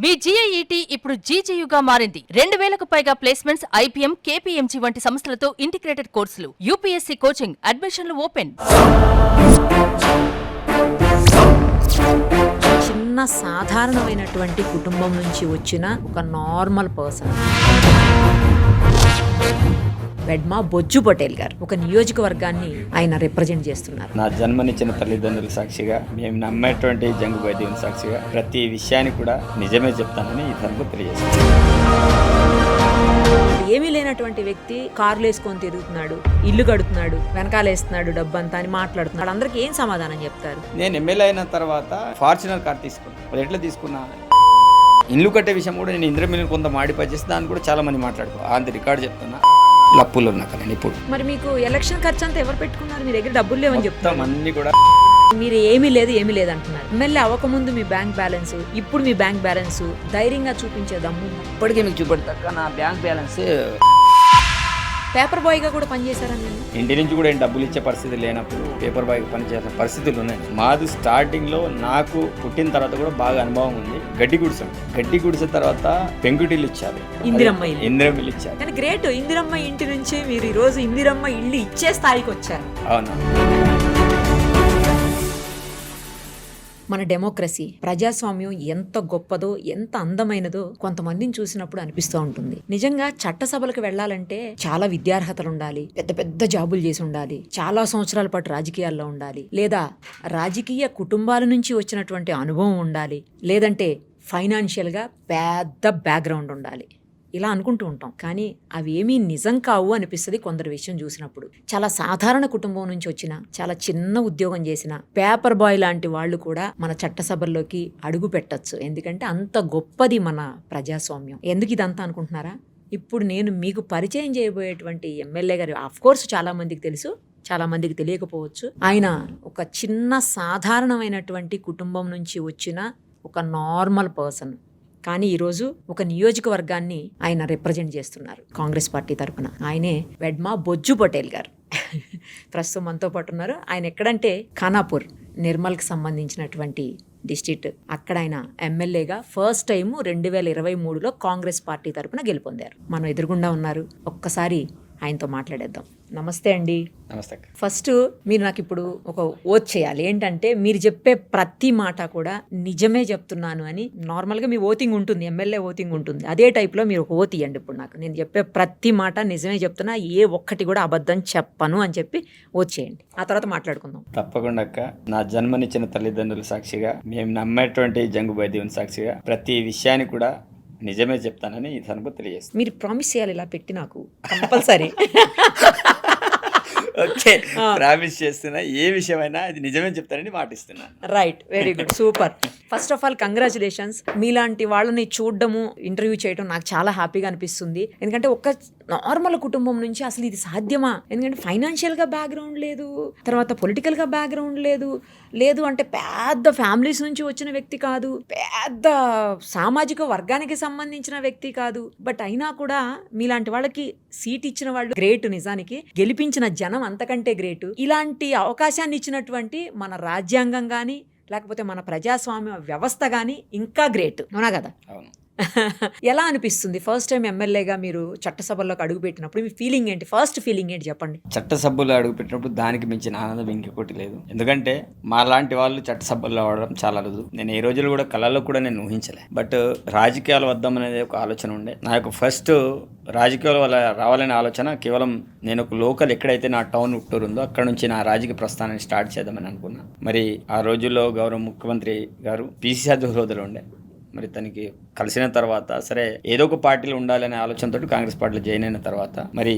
మీ GIET ఇప్పుడు GGUగా మారింది. 2000కు పైగా ప్లేస్మెంట్స్, IPM, KPMG వంటి సంస్థలతో ఇంటిగ్రేటెడ్ కోర్సులు. UPSC కోచింగ్, అడ్మిషన్లు ఓపెన్. చిన్న సాధారణమైనటువంటి కుటుంబం నుంచి వచ్చిన ఒక నార్మల్ పర్సన్ వెడ్మా బొజ్జు పటేల్ గారు ఒక నియోజకవర్గాన్ని ఆయన రిప్రజెంట్ చేస్తున్నారు. నా జన్మనిచ్చిన తల్లిదండ్రుల సాక్షిగా, మేము నమ్మేటువంటి జంగుబాయి దేవుని సాక్షిగా ప్రతి విషయాన్ని కూడా నిజమే చెప్తానని ఈ తరపు తెలియజేస్తాను. ఏమీ లేనటువంటి వ్యక్తి కార్లు వేసుకొని తిరుగుతున్నాడు, ఇల్లు కడుతున్నాడు, వెనకాలేస్తున్నాడు, డబ్బంతా అని మాట్లాడుతున్నాడు. అందరికి ఏం సమాధానం చెప్తారు? నేను ఎమ్మెల్యే అయిన తర్వాత ఫార్చునర్ కార్ తీసుకున్నాను. మరి ఎట్లా తీసుకున్నా? ఇల్లు కట్టే విషయం కూడా నేను ఇంద్రమిల్లు కొంత మాడిపై చేసి దాన్ని కూడా చాలా మంది మాట్లాడుకో అంత రికార్డు చెప్తున్నా. లప్పులు ఉన్నా కానీ ఇప్పుడు మరి మీకు ఎలక్షన్ ఖర్చు అంతా ఎవరు పెట్టుకున్నారు? మీ దగ్గర డబ్బులు లేవని చెప్తాం. అన్ని కూడా మీరు ఏమీ లేదు అంటున్నారు. ఎమ్మెల్యే అవ్వకముందు మీ బ్యాంక్ బ్యాలెన్స్, ఇప్పుడు మీ బ్యాంక్ బ్యాలెన్స్ ధైర్యంగా చూపించేదమ్ము. ఇప్పటికే మీకు చూపెడతాక నా బ్యాంక్ బ్యాలెన్స్. పేపర్ బాయ్ గా కూడా పనిచేశారని ఇంటి నుంచి కూడా ఏం డబ్బులు ఇచ్చే పరిస్థితి లేనప్పుడు పేపర్ బాయ్ పనిచేసే పరిస్థితులు ఉన్నాయి. మాది స్టార్టింగ్ లో నాకు పుట్టిన తర్వాత కూడా బాగా అనుభవం ఉంది. గడ్డి గుడిసె తర్వాత పెంకుటిల్లు ఇచ్చారు, ఇందిరమ్మ ఇల్లు ఇచ్చారు. కానీ గ్రేట్, ఇందిరమ్మ ఇంటి నుంచి మీరు ఈ రోజు ఇందిరమ్మ ఇల్లు ఇచ్చే స్థాయికి వచ్చారు. అవునా? మన డెమోక్రసీ, ప్రజాస్వామ్యం ఎంత గొప్పదో, ఎంత అందమైనదో కొంతమందిని చూసినప్పుడు అనిపిస్తూ ఉంటుంది. నిజంగా చట్టసభలకు వెళ్లాలంటే చాలా విద్యార్హతలు ఉండాలి, పెద్ద పెద్ద జాబులు చేసి ఉండాలి, చాలా సంవత్సరాల పాటు రాజకీయాల్లో ఉండాలి, లేదా రాజకీయ కుటుంబాల నుంచి వచ్చినటువంటి అనుభవం ఉండాలి, లేదంటే ఫైనాన్షియల్గా పెద్ద బ్యాక్గ్రౌండ్ ఉండాలి. ఇలా అనుకుంటూ ఉంటాం. కానీ అవి ఏమీ నిజం కావు అనిపిస్తుంది కొందరు విషయం చూసినప్పుడు. చాలా సాధారణ కుటుంబం నుంచి వచ్చిన, చాలా చిన్న ఉద్యోగం చేసిన పేపర్ బాయ్ లాంటి వాళ్ళు కూడా మన చట్టసభల్లోకి అడుగు పెట్టచ్చు. ఎందుకంటే అంత గొప్పది మన ప్రజాస్వామ్యం. ఎందుకు ఇదంతా అనుకుంటున్నారా? ఇప్పుడు నేను మీకు పరిచయం చేయబోయేటువంటి ఎమ్మెల్యే గారు ఆఫ్కోర్స్ చాలా మందికి తెలుసు, చాలా మందికి తెలియకపోవచ్చు. ఆయన ఒక చిన్న సాధారణమైనటువంటి కుటుంబం నుంచి వచ్చిన ఒక నార్మల్ పర్సన్. కానీ ఈరోజు ఒక నియోజకవర్గాన్ని ఆయన రిప్రజెంట్ చేస్తున్నారు కాంగ్రెస్ పార్టీ తరఫున. ఆయనే వెడ్మా బొజ్జు పటేల్ గారు. ప్రస్తుతం మనతో పాటు ఉన్నారు. ఆయన ఎక్కడంటే ఖానాపూర్, నిర్మల్కి సంబంధించినటువంటి డిస్ట్రిక్ట్. అక్కడ ఆయన ఎమ్మెల్యేగా ఫస్ట్ టైం 2023లో కాంగ్రెస్ పార్టీ తరఫున గెలుపొందారు. మనం ఎదురుగుండా ఉన్నారు. ఒక్కసారి ఆయనతో మాట్లాడేద్దాం. నమస్తే అండి. నమస్తే. ఫస్ట్ మీరు నాకు ఇప్పుడు ఒక ఓత్ చేయాలి. ఏంటంటే మీరు చెప్పే ప్రతి మాట కూడా నిజమే చెప్తున్నాను అని. నార్మల్గా మీ ఓతింగ్ ఉంటుంది, ఎమ్మెల్యే ఓతింగ్ ఉంటుంది. అదే టైప్లో మీరు ఒక ఓత్ ఇవ్వండి ఇప్పుడు నాకు. నేను చెప్పే ప్రతి మాట నిజమే చెప్తున్నా, ఏ ఒక్కటి కూడా అబద్ధం చెప్పను అని చెప్పి ఓత్ చేయండి. ఆ తర్వాత మాట్లాడుకుందాం. తప్పకుండా అక్క. నా జన్మనిచ్చిన తల్లిదండ్రుల సాక్షిగా, మేము నమ్మేటువంటి జంగుబాయి దేవుని సాక్షిగా ప్రతి విషయాన్ని కూడా నిజమే చెప్తానని ఈ తనకు తెలియజేస్తాను. మీరు ప్రామిస్ చేయాలి ఇలా పెట్టి నాకు కంపల్సరీ. ఓకే, ప్రామిస్ చేస్తున్నా. ఏ విషయమైనా అది నిజమే చెప్తానని మాటిస్తున్నా. Right, very good, super. First of all congratulations. మీలాంటి వాళ్ళని చూడడము, ఇంటర్వ్యూ చేయడం నాకు చాలా హ్యాపీగా అనిపిస్తుంది. ఎందుకంటే ఒక నార్మల్ కుటుంబం నుంచి అసలు ఇది సాధ్యమా? ఎందుకంటే ఫైనాన్షియల్గా బ్యాక్గ్రౌండ్ లేదు, తర్వాత పొలిటికల్గా బ్యాక్గ్రౌండ్ లేదు అంటే పెద్ద ఫ్యామిలీస్ నుంచి వచ్చిన వ్యక్తి కాదు, పెద్ద సామాజిక వర్గానికి సంబంధించిన వ్యక్తి కాదు. బట్ అయినా కూడా మీలాంటి వాళ్ళకి సీట్ ఇచ్చిన వాళ్ళు గ్రేట్. నిజానికి గెలిపించిన జనం అంతకంటే గ్రేట్. ఇలాంటి అవకాశాన్ని ఇచ్చినటువంటి మన రాజ్యాంగం కానీ, లేకపోతే మన ప్రజాస్వామ్య వ్యవస్థ కానీ ఇంకా గ్రేట్. అవునా కదా? అవును. ఎలా అనిపిస్తుంది ఫస్ట్ టైం ఎమ్మెల్యేగా మీరు చట్టసభల్లోకి అడుగు పెట్టినప్పుడు? మీ ఫీలింగ్ ఏంటి? ఫస్ట్ ఫీలింగ్ ఏంటి చెప్పండి. చట్టసభలో అడుగు పెట్టినప్పుడు దానికి మించిన ఆనందం ఇంకొకటి లేదు. ఎందుకంటే మా లాంటి వాళ్ళు చట్టసభల్లో అవడం చాలా అరుదు. నేను ఈ రోజులు కూడా కళల్లో కూడా నేను ఊహించలే. బట్ రాజకీయాలు వద్దాం అనేది ఒక ఆలోచన ఉండే. నా యొక్క ఫస్ట్ రాజకీయాల వల్ల రావాలనే ఆలోచన కేవలం నేను ఒక లోకల్ ఎక్కడైతే నా టౌన్ ఉట్టూరు ఉందో అక్కడ నుంచి నా రాజకీయ ప్రస్థానాన్ని స్టార్ట్ చేద్దామని అనుకున్నా. మరి ఆ రోజుల్లో గౌరవ ముఖ్యమంత్రి గారు PCC హోదాలో ఉండే. మరి తనకి కలిసిన తర్వాత సరే ఏదో ఒక పార్టీలో ఉండాలనే ఆలోచనతో కాంగ్రెస్ పార్టీలో జాయిన్ అయిన తర్వాత మరి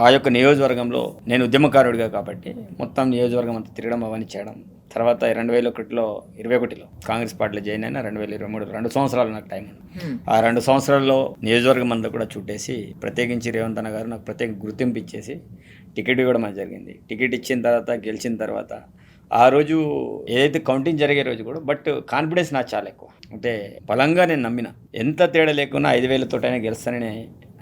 ఆ యొక్క నియోజకవర్గంలో నేను ఉద్యమకారుడిగా కాబట్టి మొత్తం నియోజకవర్గం అంతా తిరగడం అవన్నీ చేయడం. తర్వాత 2021లో కాంగ్రెస్ పార్టీలో జాయిన్ అయినా 2023 2 సంవత్సరాలు నాకు టైం ఉంది. ఆ 2 సంవత్సరాల్లో నియోజకవర్గం అంతా కూడా చుట్టేసి ప్రత్యేకించి రేవంత్ అన్న గారు నాకు ప్రత్యేక గుర్తింపు ఇచ్చేసి టికెట్ ఇవ్వడం అది జరిగింది. టికెట్ ఇచ్చిన తర్వాత, గెలిచిన తర్వాత ఆ రోజు ఏదైతే కౌంటింగ్ జరిగే రోజు కూడా బట్ కాన్ఫిడెన్స్ నాకు చాలా ఎక్కువ. అంటే బలంగా నేను నమ్మిన ఎంత తేడా లేకున్నా 5,000 తోటైనా గెలుస్తానని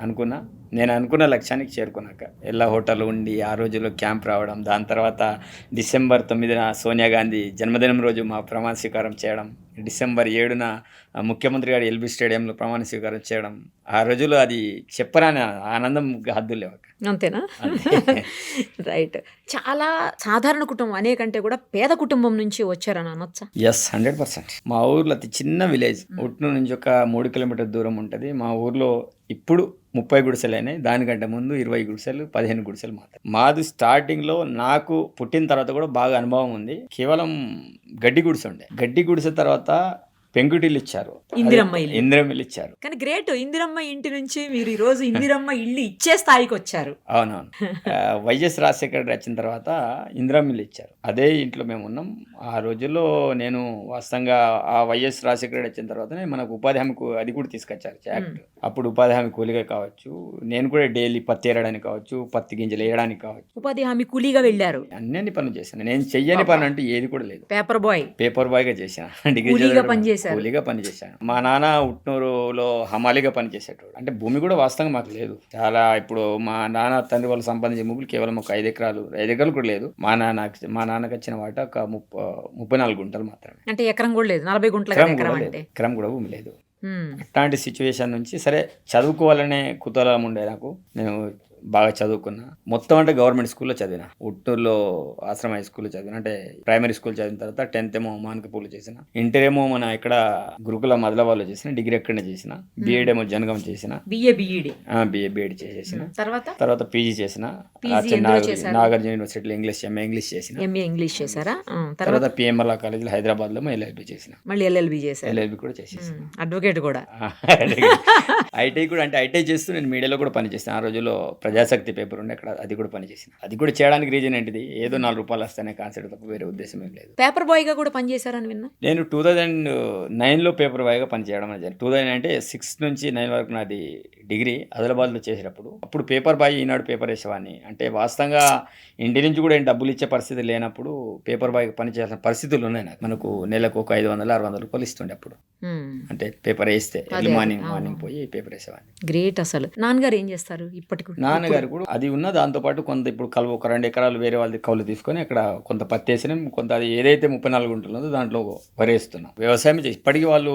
అనుకున్నా. నేను అనుకున్న లక్ష్యానికి చేరుకున్నాక ఎల్లా హోటల్ ఉండి ఆ రోజుల్లో క్యాంప్ రావడం, దాని తర్వాత డిసెంబర్ 9న సోనియా గాంధీ జన్మదినం రోజు మా ప్రమాణ స్వీకారం చేయడం, డిసెంబర్ 7న ముఖ్యమంత్రి గారు ఎల్బీ స్టేడియంలో ప్రమాణ స్వీకారం చేయడం, ఆ రోజుల్లో అది చెప్పరాని ఆనందం హద్దులు లేవు. అంతేనా? రైట్. చాలా సాధారణ కుటుంబం అనేకంటే కూడా పేద కుటుంబం నుంచి వచ్చారని అనొచ్చా? ఎస్, 100%. మా ఊర్లో అతి చిన్న విలేజ్, ఉట్నూరు నుంచి ఒక 3 కిలోమీటర్ దూరం ఉంటుంది. మా ఊర్లో ఇప్పుడు 30 గుడిసెలు అయినాయి. దానికంటే ముందు 20 గుడిసెలు, 15 గుడిసెలు మాత్రం. మాది స్టార్టింగ్లో నాకు పుట్టిన తర్వాత కూడా బాగా అనుభవం ఉంది. కేవలం గడ్డి గుడిసె ఉండే. గడ్డి గుడిసె తర్వాత పెంకుటిల్లు ఇచ్చారు, ఇందిరమ్మ ఇల్లు ఇచ్చారు. కానీ గ్రేట్, ఇందిరమ్మ ఇంటి నుంచి మీరు ఈ రోజు ఇందిరమ్మ ఇల్లు ఇచ్చే స్థాయికి వచ్చారు. అవునవును. వైఎస్ రాజశేఖర రెడ్డి వచ్చిన తర్వాత ఇందిరమ్మ ఇల్లు ఇచ్చారు. అదే ఇంట్లో మేము ఉన్నాం. ఆ రోజుల్లో నేను వాస్తవంగా ఆ వైఎస్ రాజశేఖర రెడ్డి వచ్చిన తర్వాతనే మనకు ఉపాధి హామీ అది కూడా తీసుకొచ్చారు యాక్ట్. అప్పుడు ఉపాధి హామీ కూలీగా కావచ్చు, నేను కూడా డైలీ పత్తి ఏరడానికి కావచ్చు, పత్తి గింజలు వేయడానికి కావచ్చు, ఉపాధి హామీ కూలీగా వెళ్ళారు. అన్ని పనులు చేశాను. నేను చెయ్యని పని అంటూ ఏది కూడా లేదు. పేపర్ బాయ్గా చేశాను. డిగ్రీ కూలీగా పనిచేశాను. మా నాన్న ఉట్నూరులో హమాలీగా పనిచేసేటోడు. అంటే భూమి కూడా వాస్తవంగా మాకు లేదు చాలా. ఇప్పుడు మా నాన్న తండ్రి వాళ్ళు సంపాదించే భూములు కేవలం ఒక 5 ఎకరాలు కూడా లేదు. మా నాన్నకి వచ్చిన వాట ఒక 34 గుంటలు మాత్రమే. అంటే ఎకరం కూడా లేదు, 40 గుంటల ఎకరం కూడా భూమి లేదు. అట్లాంటి సిచ్యువేషన్ నుంచి సరే చదువుకోవాలనే కుతూహలం ఉండే నాకు. నేను బాగా చదువుకున్నా. మొత్తం అంటే గవర్నమెంట్ స్కూల్లో చదివిన. ఉట్టూరులో ఆశ్రమ హై స్కూల్లో చదివిన. అంటే ప్రైమరీ స్కూల్ చదివిన తర్వాత 10th ఏమో మానకపూర్లో చేసిన, ఇంటర్ ఏమో మన ఇక్కడ గురుకుల మదలవాళ్ళు చేసిన, డిగ్రీ ఎక్కడనే చేసిన, బీఎడ్ ఏమో జనగం చేసిన, బిఏ చేసేసిన, తర్వాత పీజీ చేసిన, నాగార్జున యూనివర్సిటీలో ఇంగ్లీష్ చేసిన, తర్వాత పిఎంఆర్లా కాలేజీలో హైదరాబాద్ లో ఎల్ఎల్బి చేసిన, మళ్ళీ ఎల్ఎల్బి కూడా చేసేసిన, అడ్వకేట్ కూడా. ఐటీ కూడా, అంటే ఐటీ చేస్తూ నేను మీడియాలో కూడా పనిచేస్తాను. ఆ రోజుల్లో ప్రజాశక్తి పేపర్ ఉండే, అక్కడ అది కూడా పనిచేసిన. అది కూడా చేయడానికి రీజన్ ఏంటిది, ఏదో 4 రూపాయలు వస్తానే కాన్సెప్ట్ తప్ప వేరే ఉద్దేశం ఏం లేదు. పేపర్ బాయ్ గా కూడా పనిచేశారని విన్నా. నేను 2009లో పేపర్ బాయ్ గా పనిచేయడం అనేది. 2009 అంటే 6 నుంచి 9 వరకు నాది డిగ్రీ ఆదిలాబాద్లో చేసేటప్పుడు. అప్పుడు పేపర్ బాయ్, ఈనాడు పేపర్ వేసేవాడిని. అంటే వాస్తవంగా ఇంటి నుంచి కూడా డబ్బులు ఇచ్చే పరిస్థితి లేనప్పుడు పేపర్ బాయ్ పని చేయాల్సిన పరిస్థితులు ఉన్నాయి నాకు. మనకు నెలకు ఒక 500-600 రూపాయలు ఇస్తుండే అప్పుడు. అంటే పేపర్ వేస్తే మార్నింగ్ పోయి పేపర్ వేసేవాడిని. గ్రేట్. అసలు నాన్నగారు ఏం చేస్తారు ఇప్పటికి? నాన్నగారు కూడా అది ఉన్న దాంతో పాటు కొంత ఇప్పుడు ఒక 2 ఎకరాలు వేరే వాళ్ళది కౌలు తీసుకొని అక్కడ కొంత పత్తి వేసినాం, కొంత అది ఏదైతే 34 గుంటలు ఉందో దాంట్లో వరేస్తున్నాం. వ్యవసాయం ఇప్పటికీ వాళ్ళు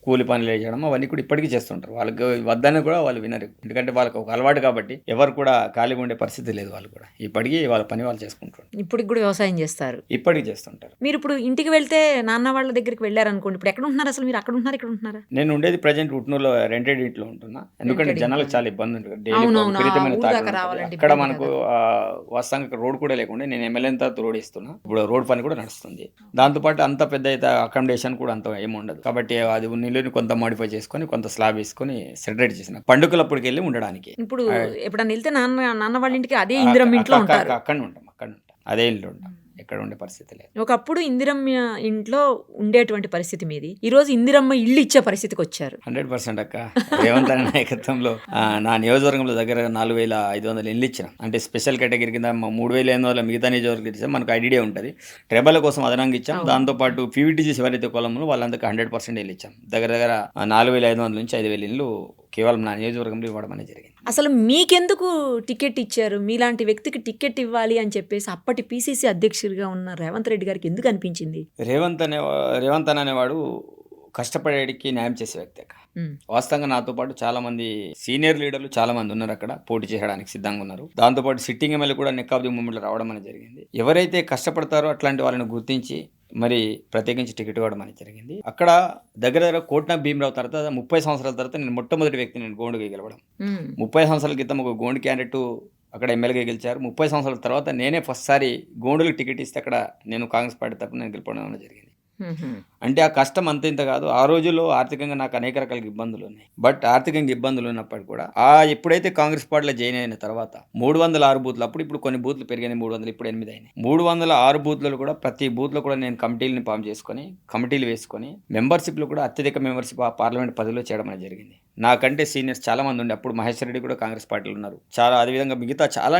కూలి పనులు వేయడం అవన్నీ కూడా ఇప్పటికీ చేస్తుంటారు. వాళ్ళకి వద్దని కూడా వాళ్ళు వినరు, ఎందుకంటే వాళ్ళకి ఒక అలవాటు కాబట్టి. ఎవరు కూడా ఖాళీగా ఉండే పరిస్థితి లేదు. వాళ్ళు కూడా ఇప్పటికీ వాళ్ళ పని వాళ్ళు చేసుకుంటారు. ఇప్పటికి కూడా వ్యవసాయం చేస్తారు, ఇప్పటికీ చేస్తుంటారు. మీరు ఇప్పుడు ఇంటికి వెళ్తే నాన్న వాళ్ళ దగ్గరికి వెళ్ళారనుకోండి, ఇప్పుడు ఎక్కడ ఉంటున్నారు అసలు? మీరు అక్కడ ఉంటున్నారు, ఇక్కడ ఉంటున్నారా? నేను ఉండేది ప్రజెంట్ ఉట్నూరులో రెంటెడ్ ఇంట్లో ఉంటున్నా. ఎందుకంటే జనాలకు చాలా ఇబ్బంది ఉంటుంది. అక్కడ మనకు వాస్తవంగా రోడ్ కూడా లేకుండా నేను ఎమ్మెల్యే తర్వాత రోడ్ ఇస్తున్నా. ఇప్పుడు రోడ్ పని కూడా నడుస్తుంది. దాంతోపాటు అంత పెద్ద అయితే అకామిడేషన్ కూడా అంత ఏమి ఉండదు కాబట్టి అది నీళ్ళని కొంత మాడిఫై చేసుకొని కొంత స్లాబ్ వేసుకొని సెటరేట్ చేసిన పండుగలప్పటికి వెళ్ళి ఉండడానికి. ఇప్పుడు ఎప్పుడన్నా వెళ్తే నాన్న వాళ్ళ ఇంటికి అదే ఇందిరమ్మ ఇంట్లో ఉంటారు. అక్కడ ఉంటాం అదే ఇంట్లో ఉంటాం. ఎక్కడ ఉండే పరిస్థితి లేదు. ఒకప్పుడు ఇందిరమ్మ ఇంట్లో ఉండేటువంటి పరిస్థితి మీది, ఈ రోజు ఇందిరమ్మ ఇల్లు ఇచ్చే పరిస్థితికి వచ్చారు. 100% అక్క. రేవంత్ అన్న నాయకత్వంలో నా నియోజకవర్గంలో దగ్గర 4500 ఇల్లు ఇచ్చిన. అంటే స్పెషల్ కేటగిరీ కింద 3800 మిగతా నియోజకవర్గం ఇచ్చాం. మనకు ఐడియా ఉంటుంది. ట్రైబల్ కోసం అదనంగా ఇచ్చాం. దాంతోపాటు పీవీటీజీ ఎవరైతే కులంలో వాళ్ళందరికీ 100% ఇల్లు ఇచ్చాం. దగ్గర 4500 నుంచి 5000 ఇల్లు కేవలం నా నియోజకవర్గంలో ఇవ్వడం అనేది జరిగింది. అసలు మీకెందుకు టికెట్ ఇచ్చారు? మీలాంటి వ్యక్తికి టికెట్ ఇవ్వాలి అని చెప్పేసి అప్పటి పిసిసి అధ్యక్షుడిగా ఉన్న రేవంత్ రెడ్డి గారికి ఎందుకు అనిపించింది? రేవంత్ అన్న అనేవాడు కష్టపడేడికి న్యాయం చేసే వ్యక్తి అక్క. వాస్తవంగా నాతో పాటు చాలా మంది సీనియర్ లీడర్లు చాలా మంది ఉన్నారు అక్కడ, పోటీ చేయడానికి సిద్ధంగా ఉన్నారు. దాంతోపాటు సిట్టింగ్ ఎమ్మెల్యే కూడా నెక్ ఆఫ్ ది మూమెంట్లో రావడం అనేది జరిగింది. ఎవరైతే కష్టపడతారో అట్లాంటి వాళ్ళని గుర్తించి మరి ప్రత్యేకించి టికెట్ ఇవ్వడం అనేది జరిగింది. అక్కడ దగ్గర కోట్న భీమరావు తర్వాత 30 సంవత్సరాల తర్వాత నేను మొట్టమొదటి వ్యక్తి నేను గోండుగా గెలవడం. 30 సంవత్సరాల క్రితం ఒక గోండు క్యాండిడేట్ అక్కడ ఎమ్మెల్యేగా గెలిచారు. 30 సంవత్సరాల తర్వాత నేనే ఫస్ట్ సారి గోండులకు టికెట్ ఇస్తే అక్కడ నేను కాంగ్రెస్ పార్టీ తరఫున నేను గెలపడం అనేది జరిగింది. అంటే ఆ కష్టం అంత ఇంత కాదు. ఆ రోజుల్లో ఆర్థికంగా నాకు అనేక రకాల ఇబ్బందులు ఉన్నాయి. బట్ ఆర్థికంగా ఇబ్బందులు ఉన్నప్పటికీ కూడా ఎప్పుడైతే కాంగ్రెస్ పార్టీలో జాయిన్ అయిన తర్వాత 306 బూత్లు, ఇప్పుడు కొన్ని బూత్లు పెరిగాయి, 300, ఇప్పుడు 8 అయినాయి. 306 బూత్లలో కూడా ప్రతి బూత్లో కూడా నేను కమిటీలను ఫామ్ చేసుకొని కమిటీలు వేసుకొని మెంబర్షిప్లో కూడా అత్యధిక మెంబర్షిప్ ఆ పార్లమెంట్ పదవిలో చేయడం అనేది జరిగింది. నాకంటే సీనియర్స్ చాలా మంది ఉండే. అప్పుడు మహేశ్వర్ రెడ్డి కూడా కాంగ్రెస్ పార్టీలో ఉన్నారు. అదేవిధంగా మిగతా చాలా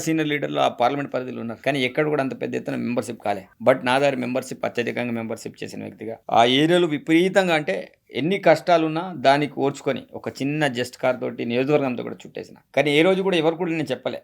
సీనియర్ లీడర్లు ఆ పార్లమెంట్ పరిధిలో ఉన్నారు. కానీ ఎక్కడ కూడా అంత పెద్ద ఎత్తున మెంబర్షిప్ కాలే. బట్ నా దగ్గర మెంబర్షిప్ అత్యధికంగా మెంబర్షిప్ చేసిన వ్యక్తిగా ఆ ఏరియాలో విపరీతంగా అంటే ఎన్ని కష్టాలున్నా దానికి ఓర్చుకొని ఒక చిన్న జస్ట్ కార్ తోటి నియోజకవర్గంతో కూడా చుట్టేసిన. కానీ ఏ రోజు కూడా ఎవరు కూడా నేను చెప్పలే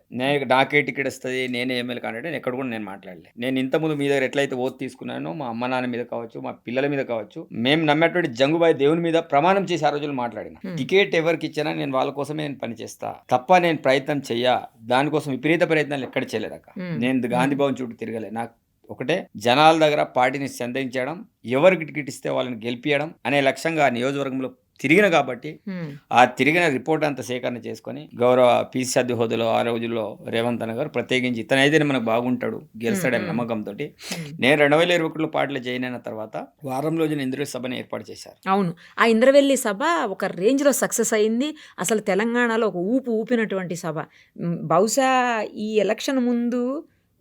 నాకే టికెట్ వస్తుంది, నేనే ఎమ్మెల్యే కాండిడేట్ ఎక్కడ కూడా నేను మాట్లాడలే. నేను ఇంతకుముందు మీ దగ్గర ఎట్లయితే ఓత్ తీసుకున్నానో మా అమ్మ నాన్న మీద కావచ్చు, మా పిల్లల మీద కావచ్చు, మేము నమ్మేటువంటి జంగుబాయి దేవుని మీద ప్రమాణం చేసి ఆ రోజులు మాట్లాడిన. టికెట్ ఎవరికి ఇచ్చినా నేను వాళ్ళ కోసమే నేను పనిచేస్తా తప్ప నేను ప్రయత్నం చెయ్యా, దానికోసం విపరీత ప్రయత్నాలు ఎక్కడ చేయలేదక్క. నేను గాంధీ భవన్ చుట్టూ తిరగలే. నాకు ఒకటే జనాల దగ్గర పార్టీని సంధించడం, ఎవరికి టికెట్ ఇస్తే వాళ్ళని గెలిపించడం అనే లక్ష్యంగా ఆ నియోజకవర్గంలో తిరిగిన కాబట్టి ఆ తిరిగిన రిపోర్ట్ అంతా సేకరణ చేసుకొని గౌరవ పీసీ అధ్యక్ష హోదాలో ఆ రోజుల్లో రేవంత్ అన్న గారు ప్రత్యేకించి ఇతనైతే మనకు బాగుంటాడు, గెలుస్తాడనే నమ్మకంతో నేను 2021లో పార్టీలో జాయిన్ అయిన తర్వాత వారం రోజున ఇంద్రవెల్లి సభని ఏర్పాటు చేశారు. అవును, ఆ ఇంద్రవెల్లి సభ ఒక రేంజ్లో సక్సెస్ అయింది. అసలు తెలంగాణలో ఒక ఊపినటువంటి సభ. బహుశా ఈ ఎలక్షన్ ముందు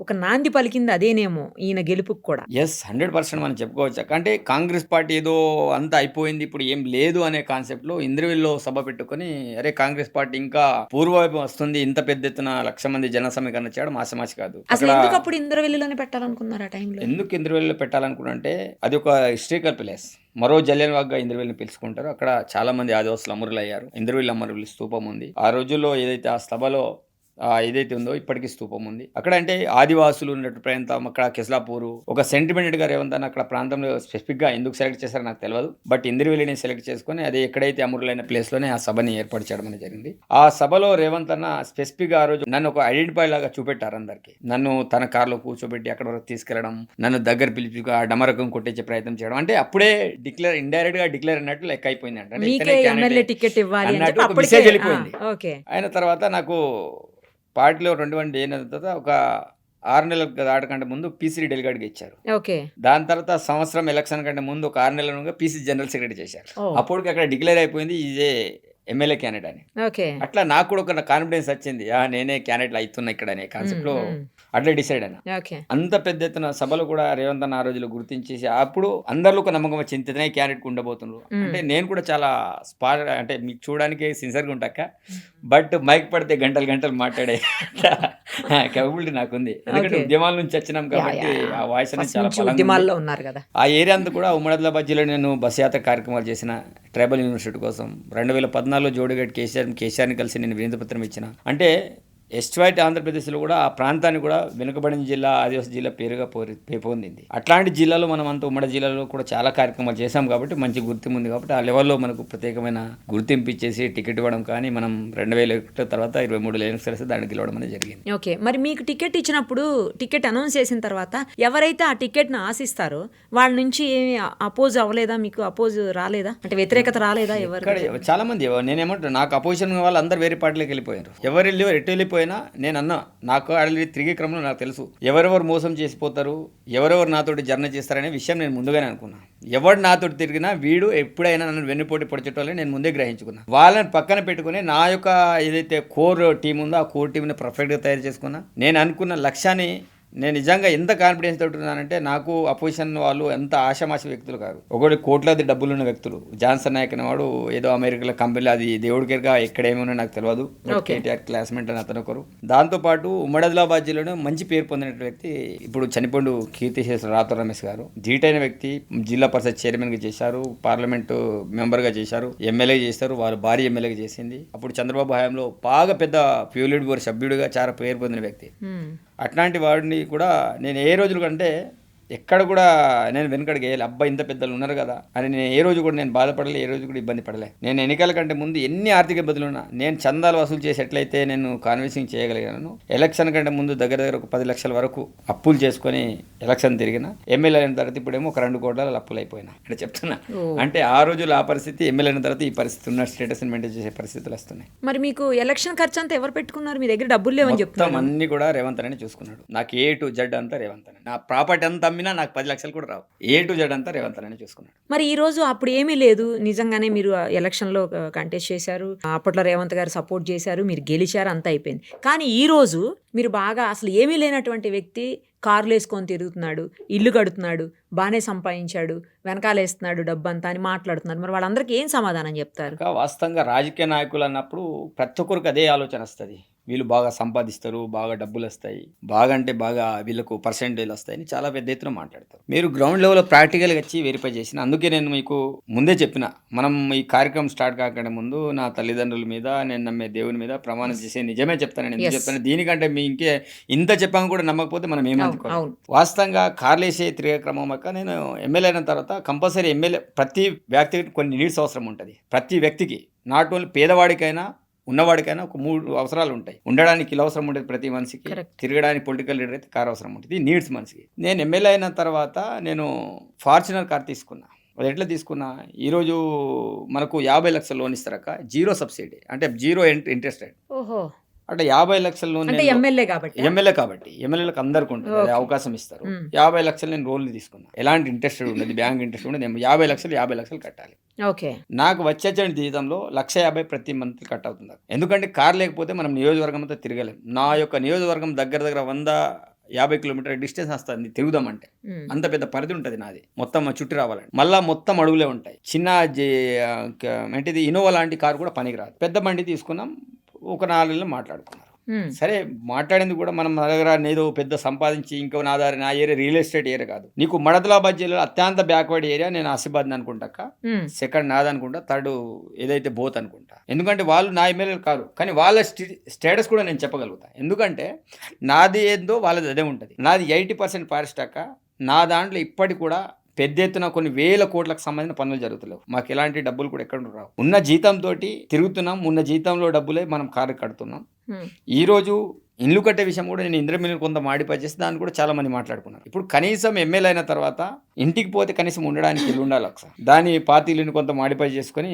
ఒక నాంది పలికింది అదేనేమో ఈయన గెలుపుకు కూడా. 100% మనం చెప్పుకోవచ్చు. అంటే కాంగ్రెస్ పార్టీ ఏదో అంతా అయిపోయింది, ఇప్పుడు ఏం లేదు అనే కాన్సెప్ట్ లో ఇంద్రవెల్లిలో సభ పెట్టుకుని అరే కాంగ్రెస్ పార్టీ ఇంకా పూర్వవైపు వస్తుంది, ఇంత పెద్ద ఎత్తున 1,00,000 మంది జన సమీకరణ చేయడం ఆశమాసి కాదు. అసలు ఎందుకు అప్పుడు ఇంద్రవెల్లిలోనే పెట్టాలనుకున్నారు ఆ టైంలో? ఎందుకు ఇంద్రవెల్లిలో పెట్టాలనుకుంటే అది ఒక హిస్టరికల్ ప్లేస్. మరో జలియన్ వాగ్గా ఇంద్రవెల్లిని పిలుచుకుంటారు. అక్కడ చాలా మంది ఆదివాసులు అమరులు అయ్యారు. ఇంద్రవెల్లి అమరుల స్తూపం ఉంది. ఆ రోజుల్లో ఏదైతే ఆ సభలో ఏదైతే ఉందో ఇప్పటికీ స్తూపం ఉంది అక్కడ. అంటే ఆదివాసులు ఉన్నట్టు ప్రాంతం అక్కడ కెస్లాపూరు ఒక సెంటిమెంట్ గా రేవంత్ అక్కడ ప్రాంతంలో స్పెసిఫిక్ గా ఎందుకు సెలెక్ట్ చేశారో నాకు తెలియదు. బట్ ఇంద్రవెల్లిని సెలెక్ట్ చేసుకుని అదే ఎక్కడైతే అమరులైన ప్లేస్ లోనే ఆ సభని ఏర్పాటు చేయడం అనేది జరిగింది. ఆ సభలో రేవంత్ అన్న స్పెసిఫిక్ గా ఆ రోజు నన్ను ఒక ఐడెంటిఫై లాగా చూపెట్టారు అందరికి. నన్ను తన కారులో కూర్చోబెట్టి అక్కడ వరకు తీసుకెళ్లడం, నన్ను దగ్గర పిలిపి ఆ డమరకం కొట్టించే ప్రయత్నం చేయడం, అంటే అప్పుడే ఇండైరెక్ట్ గా డిక్లేర్ అన్నట్టు లెక్క అయిపోయింది. అంటే టికెట్ ఇవ్వాలి మెసేజ్ వెళ్ళిపోయింది. అయిన తర్వాత నాకు పార్టీలో 2 అయిన తర్వాత ఒక 6 నెలల దాటకంటే ముందు పీసీ డెలిగేట్గా ఇచ్చారు. దాని తర్వాత సంవత్సరం ఎలక్షన్ కంటే ముందు ఒక 6 నెలలుగా పీసీ జనరల్ సెక్రటరీ చేశారు. అప్పటికి అక్కడ డిక్లేర్ అయిపోయింది ఇదే ఎమ్మెల్యే క్యాండిడేట్ అని. అట్లా నాకు కూడా ఒక కాన్ఫిడెన్స్ వచ్చింది, నేనే క్యాండిడేట్ అవుతున్నా ఇక్కడ అనే కాన్సెప్ట్ లో అట్లా డిసైడ్ అయినా. అంత పెద్ద ఎత్తున సభలో కూడా రేవంత్ అన్న ఆ రోజులు గుర్తించేసి అప్పుడు అందరిలో ఒక నమ్మకం వచ్చింది ఇతనే క్యాండిడేట్ ఉండబోతున్నారు. అంటే నేను కూడా చాలా అంటే మీకు చూడడానికి సిన్సియర్గా ఉంటాక, బట్ మైక్ పడితే గంటలు మాట్లాడే కేపబిలిటీ నాకుంది. ఎందుకంటే ఉద్యమాల నుంచి వచ్చినాం కాబట్టి ఆ వాయిస్ అనేది చాలా బలంగా ఉన్నారు కదా. ఆ ఏరియా అంతా కూడా ఉమ్మడి ఆదిలాబాద్ జిల్లాలో నేను బస్ యాత్ర కార్యక్రమాలు చేసిన ట్రైబల్ యూనివర్సిటీ కోసం. 2014లో జోడిగడ్ కేసీఆర్ని కలిసి నేను వినతిపత్రం ఇచ్చిన. అంటే ఎస్ట్వైట్ ఆంధ్రప్రదేశ్లో కూడా ఆ ప్రాంతాన్ని కూడా వెనుకబడిన జిల్లా, ఆదివాసీ జిల్లా పేరుగా పొందింది. అట్లాంటి జిల్లాలో మనం అంతా ఉమ్మడి జిల్లాలో కూడా చాలా కార్యక్రమాలు చేశాం కాబట్టి మంచి గుర్తింపు ఉంది. కాబట్టి ఆ లెవెల్లో మనకు ప్రత్యేకమైన గుర్తింపు ఇచ్చేసి టికెట్ ఇవ్వడం కానీ మనం 2001 తర్వాత 23 ఎలక్షన్స్ దాన్ని గెలవడం అనేది జరిగింది. ఓకే, మరి మీకు టికెట్ ఇచ్చినప్పుడు, టికెట్ అనౌన్స్ చేసిన తర్వాత ఎవరైతే ఆ టికెట్ను ఆశిస్తారో వాళ్ళ నుంచి ఏమి అపోజ్ అవ్వలేదా? మీకు అపోజ్ రాలేదా? అంటే వ్యతిరేకత రాలేదా? ఎవరు చాలా మంది నేనేమంటాను, నాకు అపోజిషన్ వాళ్ళు అందరు వేరే పార్టీలోకి వెళ్ళిపోయారు. ఎవరు ఎటు వెళ్ళిపోయినా నేను అన్నా, నాకు ఆల్రెడీ తిరిగే క్రమంలో నాకు తెలుసు ఎవరెవరు మోసం చేసిపోతారు, ఎవరెవరు నాతోటి జర్నీ చేస్తారనే విషయం నేను ముందుగానే అనుకున్నా. ఎవరు నాతోటి తిరిగినా వీడు ఎప్పుడైనా నన్ను వెన్నుపోటీ పొడిచేటోళ్ళని నేను ముందే గ్రహించుకున్నా. వాళ్ళని పక్కన పెట్టుకుని నా యొక్క ఏదైతే కోర్ టీం ఉందో ఆ కోర్ టీంని పర్ఫెక్ట్గా తయారు చేసుకున్నా. నేను అనుకున్న లక్ష్యాన్ని నేను నిజంగా ఎంత కాన్ఫిడెన్స్ తోటి ఉన్నానంటే, నాకు అపోజిషన్ వాళ్ళు ఎంత ఆశామాషి వ్యక్తులు కాదు. ఒకటి కోట్లాది డబ్బులున్న వ్యక్తులు. జాన్సన్ నాయక్ అనేవాడు ఏదో అమెరికాలో కంపెనీలో, అది దేవుడికేగా ఎక్కడేమో నాకు తెలియదు, కేటీఆర్ క్లాస్మేట్ అని అతను ఒకరు. దాంతోపాటు ఉమ్మడి ఆదిలాబాద్ జిల్లాలో మంచి పేరు పొందిన వ్యక్తి ఇప్పుడు చనిపోండు కీర్తిశేషులు రాతో రమేష్ గారు. ధీటైన వ్యక్తి, జిల్లా పరిషత్ చైర్మన్గా చేశారు, పార్లమెంటు మెంబర్గా చేశారు, ఎమ్మెల్యే చేశారు, వారు భారీ ఎమ్మెల్యేగా చేసింది. అప్పుడు చంద్రబాబు హయాంలో బాగా పెద్ద ప్యూలిట్ బోర్డు సభ్యుడిగా చాలా పేరు పొందిన వ్యక్తి. అట్లాంటి వాడిని కూడా నేను ఏ రోజులు కంటే ఎక్కడ కూడా నేను వెనుకడికి వేయాలి, అబ్బాయి ఇంత పెద్దలు ఉన్నారు కదా అని నేను ఏ రోజు కూడా నేను బాధపడలే, ఏ రోజు కూడా ఇబ్బంది పడలే. నేను ఎన్నికల కంటే ముందు ఎన్ని ఆర్థిక ఇబ్బందులు ఉన్నా నేను చందాలు వసూలు చేసి ఎట్లయితే నేను కాన్విన్సింగ్ చేయగలిగాను, ఎలక్షన్ కంటే ముందు దగ్గర ఒక 10 లక్షల వరకు అప్పులు చేసుకొని ఎలక్షన్ తిరిగిన. ఎమ్మెల్యే అయిన తర్వాత ఇప్పుడేమో ఒక 2 కోట్ల అప్పులు అయిపోయినా అంటే చెప్తున్నా. అంటే ఆ రోజులు ఆ పరిస్థితి, ఎమ్మెల్యే అయిన తర్వాత ఈ పరిస్థితి ఉన్న స్టేటస్ మెయింటైన్ చేసే పరిస్థితులు వస్తున్నాయి. మరి మీకు ఎలక్షన్ ఖర్చు అంతా ఎవరు పెట్టుకున్నారు? మీ దగ్గర డబ్బులు లేవని చెప్తాను. అన్ని కూడా రేవంత్ అనే చూసుకున్నాడు. నాకు A to Z అంతా రేవంత్ అనే. నా ప్రాపర్టీ అంతా అమ్మినా నాకు 10 లక్షలు కూడా రావు. A to Z అంతా రేవంత్ అనే చూసుకున్నాడు. మరి ఈ రోజు అప్పుడు ఏమీ లేదు, నిజంగానే మీరు ఎలక్షన్లో కంటెస్ట్ చేశారు, అప్పట్లో రేవంత్ గారు సపోర్ట్ చేశారు, మీరు గెలిచారు, అంతా అయిపోయింది. కానీ ఈ రోజు మీరు బాగా అసలు ఏమీ లేనటువంటి వ్యక్తి కార్లు వేసుకొని తిరుగుతున్నాడు, ఇల్లు కడుతున్నాడు, బాగానే సంపాదించాడు, వెనకాలేస్తున్నాడు డబ్బు అంతా అని మాట్లాడుతున్నారు. మరి వాళ్ళందరికీ ఏం సమాధానం చెప్తారు? వాస్తవంగా రాజకీయ నాయకులు అన్నప్పుడు ప్రతి ఒక్కరికి అదే ఆలోచన వస్తుంది. వీళ్ళు బాగా సంపాదిస్తారు, బాగా డబ్బులు వస్తాయి, బాగా అంటే బాగా వీళ్ళకు పర్సెంటేజ్ వస్తాయని చాలా పెద్ద ఎత్తున మాట్లాడతారు. మీరు గ్రౌండ్ లెవెల్లో ప్రాక్టికల్గా వచ్చి వెరిఫై చేసిన. అందుకే నేను మీకు ముందే చెప్పిన, మనం ఈ కార్యక్రమం స్టార్ట్ కాకుండా ముందు నా తల్లిదండ్రుల మీద, నేను నమ్మే దేవుని మీద ప్రమాణం చేసే నిజమే చెప్తాను. నేను ఎందుకు చెప్తాను, దీనికంటే మీ ఇంకే ఇంత చెప్పాము కూడా నమ్మకపోతే మనం ఏమనుకోవాలి. వాస్తవంగా కార్లేసే తిరిగే క్రమం యొక్క నేను ఎమ్మెల్యే అయిన తర్వాత కంపల్సరీ ఎమ్మెల్యే ప్రతి వ్యక్తికి కొన్ని నీడ్స్ అవసరం ఉంటుంది. ప్రతి వ్యక్తికి, నాట్ ఓన్లీ పేదవాడికైనా ఉన్నవాడికైనా ఒక 3 అవసరాలు ఉంటాయి. ఉండడానికి ఇల్లు అవసరం ఉంటుంది ప్రతి మనిషికి, తిరగడానికి పొలిటికల్ లీడర్ అయితే కార్ అవసరం ఉంటుంది. నీడ్స్ మనిషికి. నేను ఎమ్మెల్యే అయిన తర్వాత నేను ఫార్చునర్ కార్ తీసుకున్నా. అది ఎట్లా తీసుకున్నా, ఈరోజు మనకు 50 లక్షల లోన్ ఇస్తారక్క, 0 సబ్సిడీ, అంటే 0 ఇంట్రెస్ట్ రేట్. ఓహో, అంటే 50 లక్షల లోన్ ఎమ్మెల్యే కాబట్టి ఎమ్మెల్యేలకు అందరికీ ఉంటుంది, అది అవకాశం ఇస్తారు. 50 లక్షలు నేను లోన్లు తీసుకున్నా. ఎలాంటి ఇంట్రెస్ట్ ఉండదు, బ్యాంక్ ఇంట్రెస్ట్ ఉండదు. 50 లక్షలు కట్టాలి. ఓకే, నాకు వచ్చే జీతంలో 150,000 ప్రతి మంత్ కట్ అవుతుంది. ఎందుకంటే కార్ లేకపోతే మనం నియోజకవర్గం అంతా తిరగలేం. నా యొక్క నియోజకవర్గం దగ్గర 150 కిలోమీటర్ డిస్టెన్స్ వస్తుంది తిరుగుదామంటే. అంత పెద్ద పరిధి ఉంటుంది నాది, మొత్తం చుట్టి రావాలంటే. మళ్ళీ మొత్తం అడుగులే ఉంటాయి. చిన్న ఏంటిది ఇన్నోవా లాంటి కారు కూడా పనికి రాదు. పెద్ద బండి తీసుకున్నాం, ఒక 4 నెలలు మాట్లాడుకున్నారు. సరే, మాట్లాడింది కూడా మనం మన దగ్గర ఏదో పెద్ద సంపాదించి ఇంకో నా ఏరియా రియల్ ఎస్టేట్ ఏరియా కాదు. నీకు మడతలాబాద్ జిల్లాలో అత్యంత బ్యాక్వర్డ్ ఏరియా నేను ఆసిఫాబాద్ అనుకుంటాక, సెకండ్ నాది అనుకుంటా, థర్డ్ ఏదైతే బోత్ అనుకుంటా. ఎందుకంటే వాళ్ళు నా ఎమ్మెల్యేలు కాదు, కానీ వాళ్ళ స్టేటస్ కూడా నేను చెప్పగలుగుతా. ఎందుకంటే నాది ఏందో వాళ్ళది అదే ఉంటుంది. నాది 80% ఫారెస్ట్ అక్క. నా దాంట్లో ఇప్పటికి కూడా పెద్ద ఎత్తున కొన్ని వేల కోట్లకు సంబంధించిన పనులు జరుగుతలేవు. మాకు ఎలాంటి డబ్బులు కూడా ఎక్కడ రావు. ఉన్న జీతంతో తిరుగుతున్నాం, ఉన్న జీతంలో డబ్బులే మనం కారు కడుతున్నాం. ఈరోజు ఇల్లు కట్టే విషయం కూడా నేను ఇంద్రమిల్లు కొంత మాడిఫై చేసి దాన్ని కూడా చాలా మంది మాట్లాడుకున్నారు. ఇప్పుడు కనీసం ఎమ్మెల్యే అయిన తర్వాత ఇంటికి పోతే కనీసం ఉండడానికి ఇల్లు ఉండాలి ఒకసారి. దాని పాతీలను కొంత మాడిఫై చేసుకొని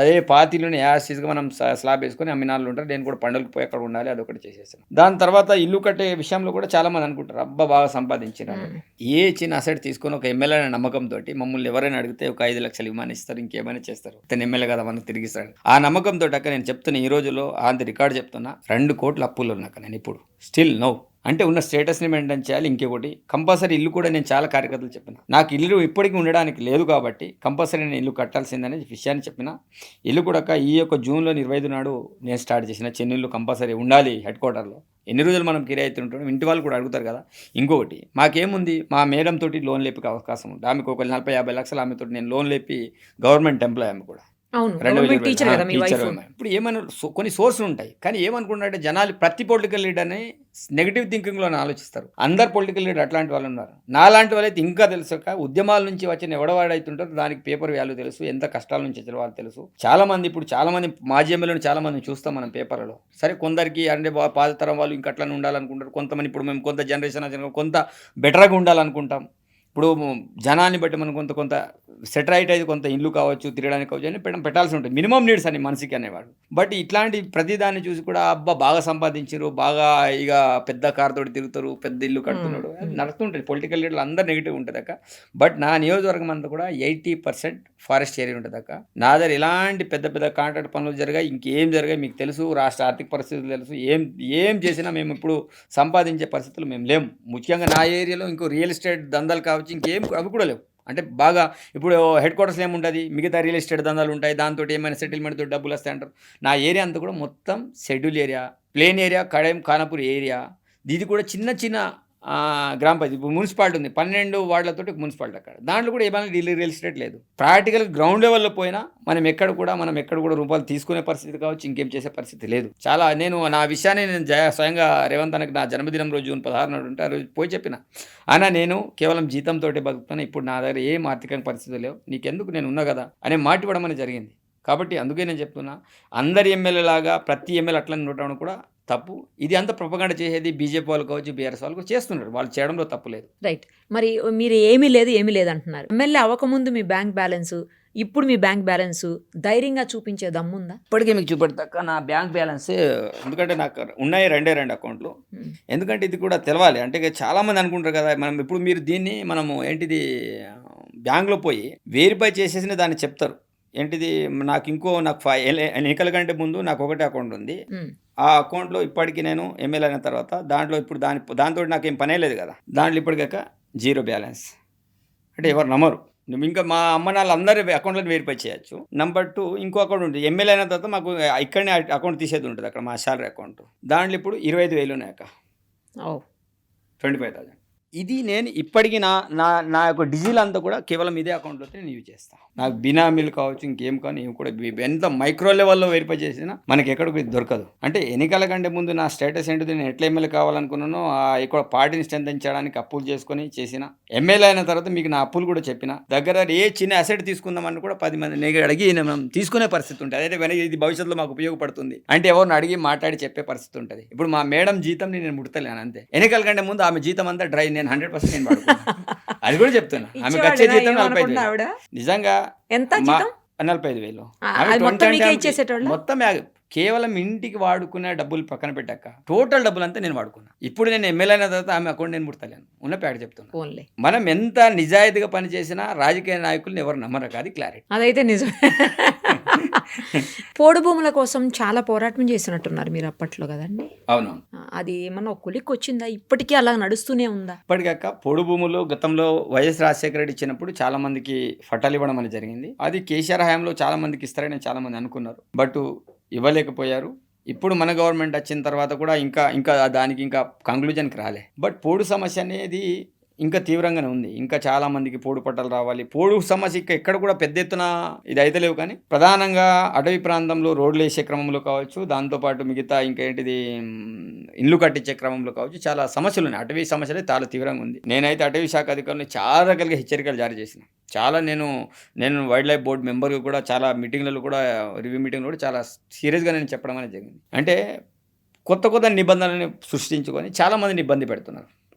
అదే పాతీలను యాసిస్గా మనం స్లాబ్ వేసుకొని అమ్మినాళ్ళు ఉంటారు. నేను కూడా పండుగకు పోయి అక్కడ ఉండాలి, అదొకటి చేసేసాను. దాని తర్వాత ఇల్లు కట్టే విషయంలో కూడా చాలా మంది అనుకుంటారు, అబ్బా బాగా సంపాదించినారు. ఏ చిన్న అసెట్ తీసుకొని ఒక ఎమ్మెల్యే అనే నమ్మకంతో మమ్మల్ని ఎవరైనా అడిగితే ఒక 5 లక్షలు ఇవ్వమని ఇస్తారు, ఇంకేమైనా చేస్తారు. తను ఎమ్మెల్యే కదా మనకు తిరిగిస్తాడు. ఆ నమ్మకంతో అక్క నేను చెప్తున్నా, ఈ రోజులో ఆంధ్ర రికార్డు చెప్తున్నా, 2 కోట్ల అప్పులు ఉన్నాక నేను ఇప్పుడు స్టిల్ నో. అంటే ఉన్న స్టేటస్ని మెయింటైన్ చేయాలి. ఇంకొకటి కంపల్సరీ ఇల్లు కూడా నేను చాలా కార్యకర్తలు చెప్పిన, నాకు ఇల్లు ఇప్పటికీ ఉండడానికి లేదు కాబట్టి కంపల్సరీ నేను ఇల్లు కట్టాల్సిందనే విషయాన్ని చెప్పిన. ఇల్లు కూడా ఈ యొక్క జూన్లో 25 నాడు నేను స్టార్ట్ చేసిన. చెన్నైలో కంపల్సరీ ఉండాలి హెడ్ క్వార్టర్లో. ఎన్ని రోజులు మనం కిరాయి అయితే ఉంటాం, ఇంటి వాళ్ళు కూడా అడుగుతారు కదా. ఇంకొకటి మాకేముంది, మా మేడం తోటి లోన్ లేపే అవకాశం ఉంది. ఆమెకు ఒక 40-50 లక్షలు ఆమెతో నేను లోన్ లేపి గవర్నమెంట్ ఎంప్లాయ్ ఆమె కూడా. టీచర్. ఇప్పుడు ఏమైనా కొన్ని సోర్సులు ఉంటాయి, కానీ ఏమనుకుంటారంటే జనాలు ప్రతి పొలిటికల్ లీడర్ని నెగిటివ్ థింకింగ్లో ఆలోచిస్తారు. అందరు పొలిటికల్ లీడర్ అట్లాంటి వాళ్ళు ఉన్నారు. నాలాంటి వాళ్ళైతే ఇంకా తెలుసు. ఉద్యమాల నుంచి వచ్చిన ఎవడవాడైతుంటారు, దానికి పేపర్ వాల్యూ తెలుసు, ఎంత కష్టాల నుంచి వచ్చిన వాళ్ళు తెలుసు. చాలా మంది మాజీ ఎమ్మెల్యేలను చాలా మందిని చూస్తాం మనం పేపర్లో. సరే, కొందరికి అంటే పాతతరం వాళ్ళు ఇంకా అట్లనే ఉండాలనుకుంటారు. కొంతమంది ఇప్పుడు మేము కొంత జనరేషన్ కొంత బెటర్గా ఉండాలనుకుంటాం. ఇప్పుడు జనాన్ని బట్టి మనం కొంత సెటరైట్ అయితే కొంత ఇల్లు కావచ్చు, తిరగడానికి కావచ్చు అని పెట్టాల్సి ఉంటుంది. మినిమం నీడ్స్ అని మనిషికి అనేవాడు. బట్ ఇట్లాంటి ప్రతిదాన్ని చూసి కూడా అబ్బా బాగా సంపాదించారు, బాగా ఇక పెద్ద కార్ తోటి తిరుగుతారు, పెద్ద ఇల్లు కడుతున్నాడు, నడుస్తుంటుంది. పొలిటికల్ లీడర్లు అందరు నెగిటివ్ ఉంటుంది అక్క. బట్ నా నియోజకవర్గం అంతా కూడా 80% ఫారెస్ట్ ఏరియా ఉంటుంది అక్క. నా దగ్గర ఎలాంటి పెద్ద కాంట్రాక్ట్ పనులు జరిగాయి, ఇంకేం జరిగాయి మీకు తెలుసు. రాష్ట్ర ఆర్థిక పరిస్థితులు తెలుసు. ఏం చేసినా మేము ఇప్పుడు సంపాదించే పరిస్థితులు మేము లేము. ముఖ్యంగా నా ఏరియాలో ఇంకో రియల్ ఎస్టేట్ దందాలు కావచ్చు, ఇంకేం అవి కూడా లేవు. అంటే బాగా ఇప్పుడు హెడ్ క్వార్టర్స్లో ఏముంటుంది, మిగతా రియల్ ఎస్టేట్ దందాలు ఉంటాయి, దాంతో ఏమైనా సెటిల్మెంట్తో డబ్బులు వస్తాయి అంటారు. నా ఏరియా అంతా కూడా మొత్తం schedule area, plain area, Kadem Khanapur area. ఇది కూడా చిన్న గ్రామ పంచాయతీ. ఇప్పుడు మున్సిపాలిటీ ఉంది, 12 వార్డులతో మున్సిపాలిటీ. అక్కడ దాంట్లో కూడా ఏమైనా రియల్ ఎస్టేట్ లేదు. ప్రాక్టికల్ గ్రౌండ్ లెవెల్లో పోయినా మనం ఎక్కడ కూడా రూపాయలు తీసుకునే పరిస్థితి కావచ్చు, ఇంకేం చేసే పరిస్థితి లేదు. చాలా నేను నా విషయాన్ని నేను స్వయంగా రేవంత్ అన్నకి నా జన్మదినం రోజు జూన్ 16 నాడు ఉంటే ఆ రోజు పోయి చెప్పిన, అన్న నేను కేవలం జీతంతో బతుకుతాను, ఇప్పుడు నా దగ్గర ఏం ఆర్థిక పరిస్థితులు లేవు, నీకెందుకు నేను ఉన్నా కదా అనే మాట ఇవ్వడం అనేది జరిగింది. కాబట్టి అందుకే నేను చెప్తున్నా, అందరి ఎమ్మెల్యేలాగా ప్రతి ఎమ్మెల్యే అట్లని ఉండటం కూడా తప్పు. ఇది అంతా ప్రొపగండా చేసేది బీజేపీ వాళ్ళు కావచ్చు, బీఆర్ఎస్ వాళ్ళు కూడా చేస్తున్నారు. వాళ్ళు చేయడంలో తప్పు లేదు. రైట్. మరి మీరు ఏమీ లేదు అంటున్నారు. ఎమ్మెల్యే అవ్వకముందు మీ బ్యాంక్ బ్యాలెన్స్, ఇప్పుడు మీ బ్యాంక్ బ్యాలెన్స్ ధైర్యంగా చూపించే దమ్ముందా? ఇప్పటికే మీకు చూపెడతాక నా బ్యాంక్ బ్యాలెన్స్, ఎందుకంటే నాకు ఉన్నాయి 2 అకౌంట్లు. ఎందుకంటే ఇది కూడా తెలవాలి. అంటే చాలామంది అనుకుంటారు కదా, ఇప్పుడు మీరు దీన్ని మనము ఏంటిది బ్యాంకులో పోయి వెరిఫై చేసేసిన దాన్ని చెప్తారు. ఏంటిది నాకు ఎన్నికల కంటే ముందు నాకు ఒకటే అకౌంట్ ఉంది. ఆ అకౌంట్లో ఇప్పటికీ నేను ఎమ్మెల్యే అయిన తర్వాత దాంట్లో ఇప్పుడు దాంతో నాకేం పనే లేదు కదా, దాంట్లో ఇప్పటికాక 0 బ్యాలెన్స్. అంటే ఎవరు నమ్మరు. నువ్వు ఇంకా మా అమ్మ నాన్న అందరి అకౌంట్లో వెరిఫై చేయొచ్చు. నెంబర్ 2 ఇంకో అకౌంట్ ఉంటుంది. ఎమ్మెల్యే అయిన తర్వాత మాకు ఇక్కడనే అకౌంట్ తీసేది ఉంటుంది అక్కడ మా శాలరీ అకౌంట్. దాంట్లో ఇప్పుడు 25,000 ఉన్నాయి అక్క. 25,000. ఇది నేను ఇప్పటికీ నా నా నా యొక్క డిజిల్ అంతా కూడా కేవలం ఇదే అకౌంట్లో నేను యూజ్ చేస్తాను. నాకు బినామీలు కావచ్చు ఇంకేం కానీ ఏం కూడా ఎంత మైక్రో లెవెల్లో వెరిఫై చేసినా మనకి ఎక్కడికి దొరకదు. అంటే ఎన్నికల కంటే ముందు నా స్టేటస్ ఏంటిది, నేను ఎట్లా ఎమ్మెల్యే కావాలనుకున్నానో ఇక్కడ పార్టీని స్ట్రెంథెన్ చేయడానికి అప్పులు చేసుకొని చేసిన. ఎమ్మెల్యే అయిన తర్వాత మీకు నా అప్పులు కూడా చెప్పిన. దగ్గర ఏ చిన్న అసెట్ తీసుకుందామని కూడా 10 మంది నేను అడిగి మనం తీసుకునే పరిస్థితి ఉంటుంది. అదైతే వెనక ఇది భవిష్యత్తులో మాకు ఉపయోగపడుతుంది అంటే ఎవరిని అడిగి మాట్లాడి చెప్పే పరిస్థితి ఉంటుంది. ఇప్పుడు మా మేడం జీతం నేను ముడతలేను అంతే. ఎన్నికల కంటే ముందు ఆమె జీతం అంతా డ్రై, నేను 100% నేను పడుకున్నాను. అది కూడా చెప్తున్నా. ఆమెకు వచ్చే జీతం 45,000. నిజంగా ఎంత 45,000 మొత్తం కేవలం ఇంటికి వాడుకునే డబ్బులు పక్కన పెట్టాక టోటల్ డబ్బులు అంతా నేను వాడుకున్నా. ఇప్పుడు నేను ఎమ్మెల్యే అయిన తర్వాత ఆమె అకౌంట్ నేను ముడతలేను. ఉన్న ప్యాడ్ చెప్తున్నా. మనం ఎంత నిజాయితీగా పనిచేసినా రాజకీయ నాయకులను ఎవరు నమ్మరు కాదు. క్లారిటీ అదైతే నిజం. పోడు భూముల కోసం చాలా పోరాటం చేసినట్టున్నారు మీరు అప్పట్లో కదండి? అవును. అది ఏమన్నా ఒక కొలిక్కి వచ్చిందా? ఇప్పటికీ అలా నడుస్తూనే ఉందా? ఇప్పటికాక పోడు భూములు గతంలో వైఎస్ రాజశేఖర రెడ్డి ఇచ్చినప్పుడు చాలా మందికి ఫటాలు ఇవ్వడం అనేది జరిగింది. అది కేసీఆర్ హయాంలో చాలా మందికి ఇస్తారని చాలా మంది అనుకున్నారు. బట్ ఇవ్వలేకపోయారు. ఇప్పుడు మన గవర్నమెంట్ వచ్చిన తర్వాత కూడా ఇంకా దానికి ఇంకా కంక్లూజన్కి రాలే. బట్ పోడు సమస్య అనేది ఇంకా తీవ్రంగానే ఉంది. ఇంకా చాలా మందికి పోడు పట్టాలు రావాలి. పోడు సమస్య ఎక్కడ కూడా పెద్ద ఎత్తున ఇది అయితే లేవు. కానీ ప్రధానంగా అటవీ ప్రాంతంలో రోడ్లు వేసే క్రమంలో కావచ్చు, దాంతోపాటు మిగతా ఇంకేంటిది ఇల్లు కట్టించే క్రమంలో కావచ్చు, చాలా సమస్యలు ఉన్నాయి. అటవీ సమస్యలే చాలా తీవ్రంగా ఉంది. నేనైతే అటవీ శాఖ అధికారులను చాలా రకాలుగా హెచ్చరికలు జారీ చేసిన. చాలా నేను వైల్డ్ లైఫ్ బోర్డు మెంబర్గా కూడా చాలా మీటింగ్లలో కూడా రివ్యూ మీటింగ్లో కూడా చాలా సీరియస్గా నేను చెప్పడం అనేది జరిగింది. అంటే కొత్త నిబంధనలను సృష్టించుకొని చాలామందిని ఇబ్బంది పెడుతున్నారు.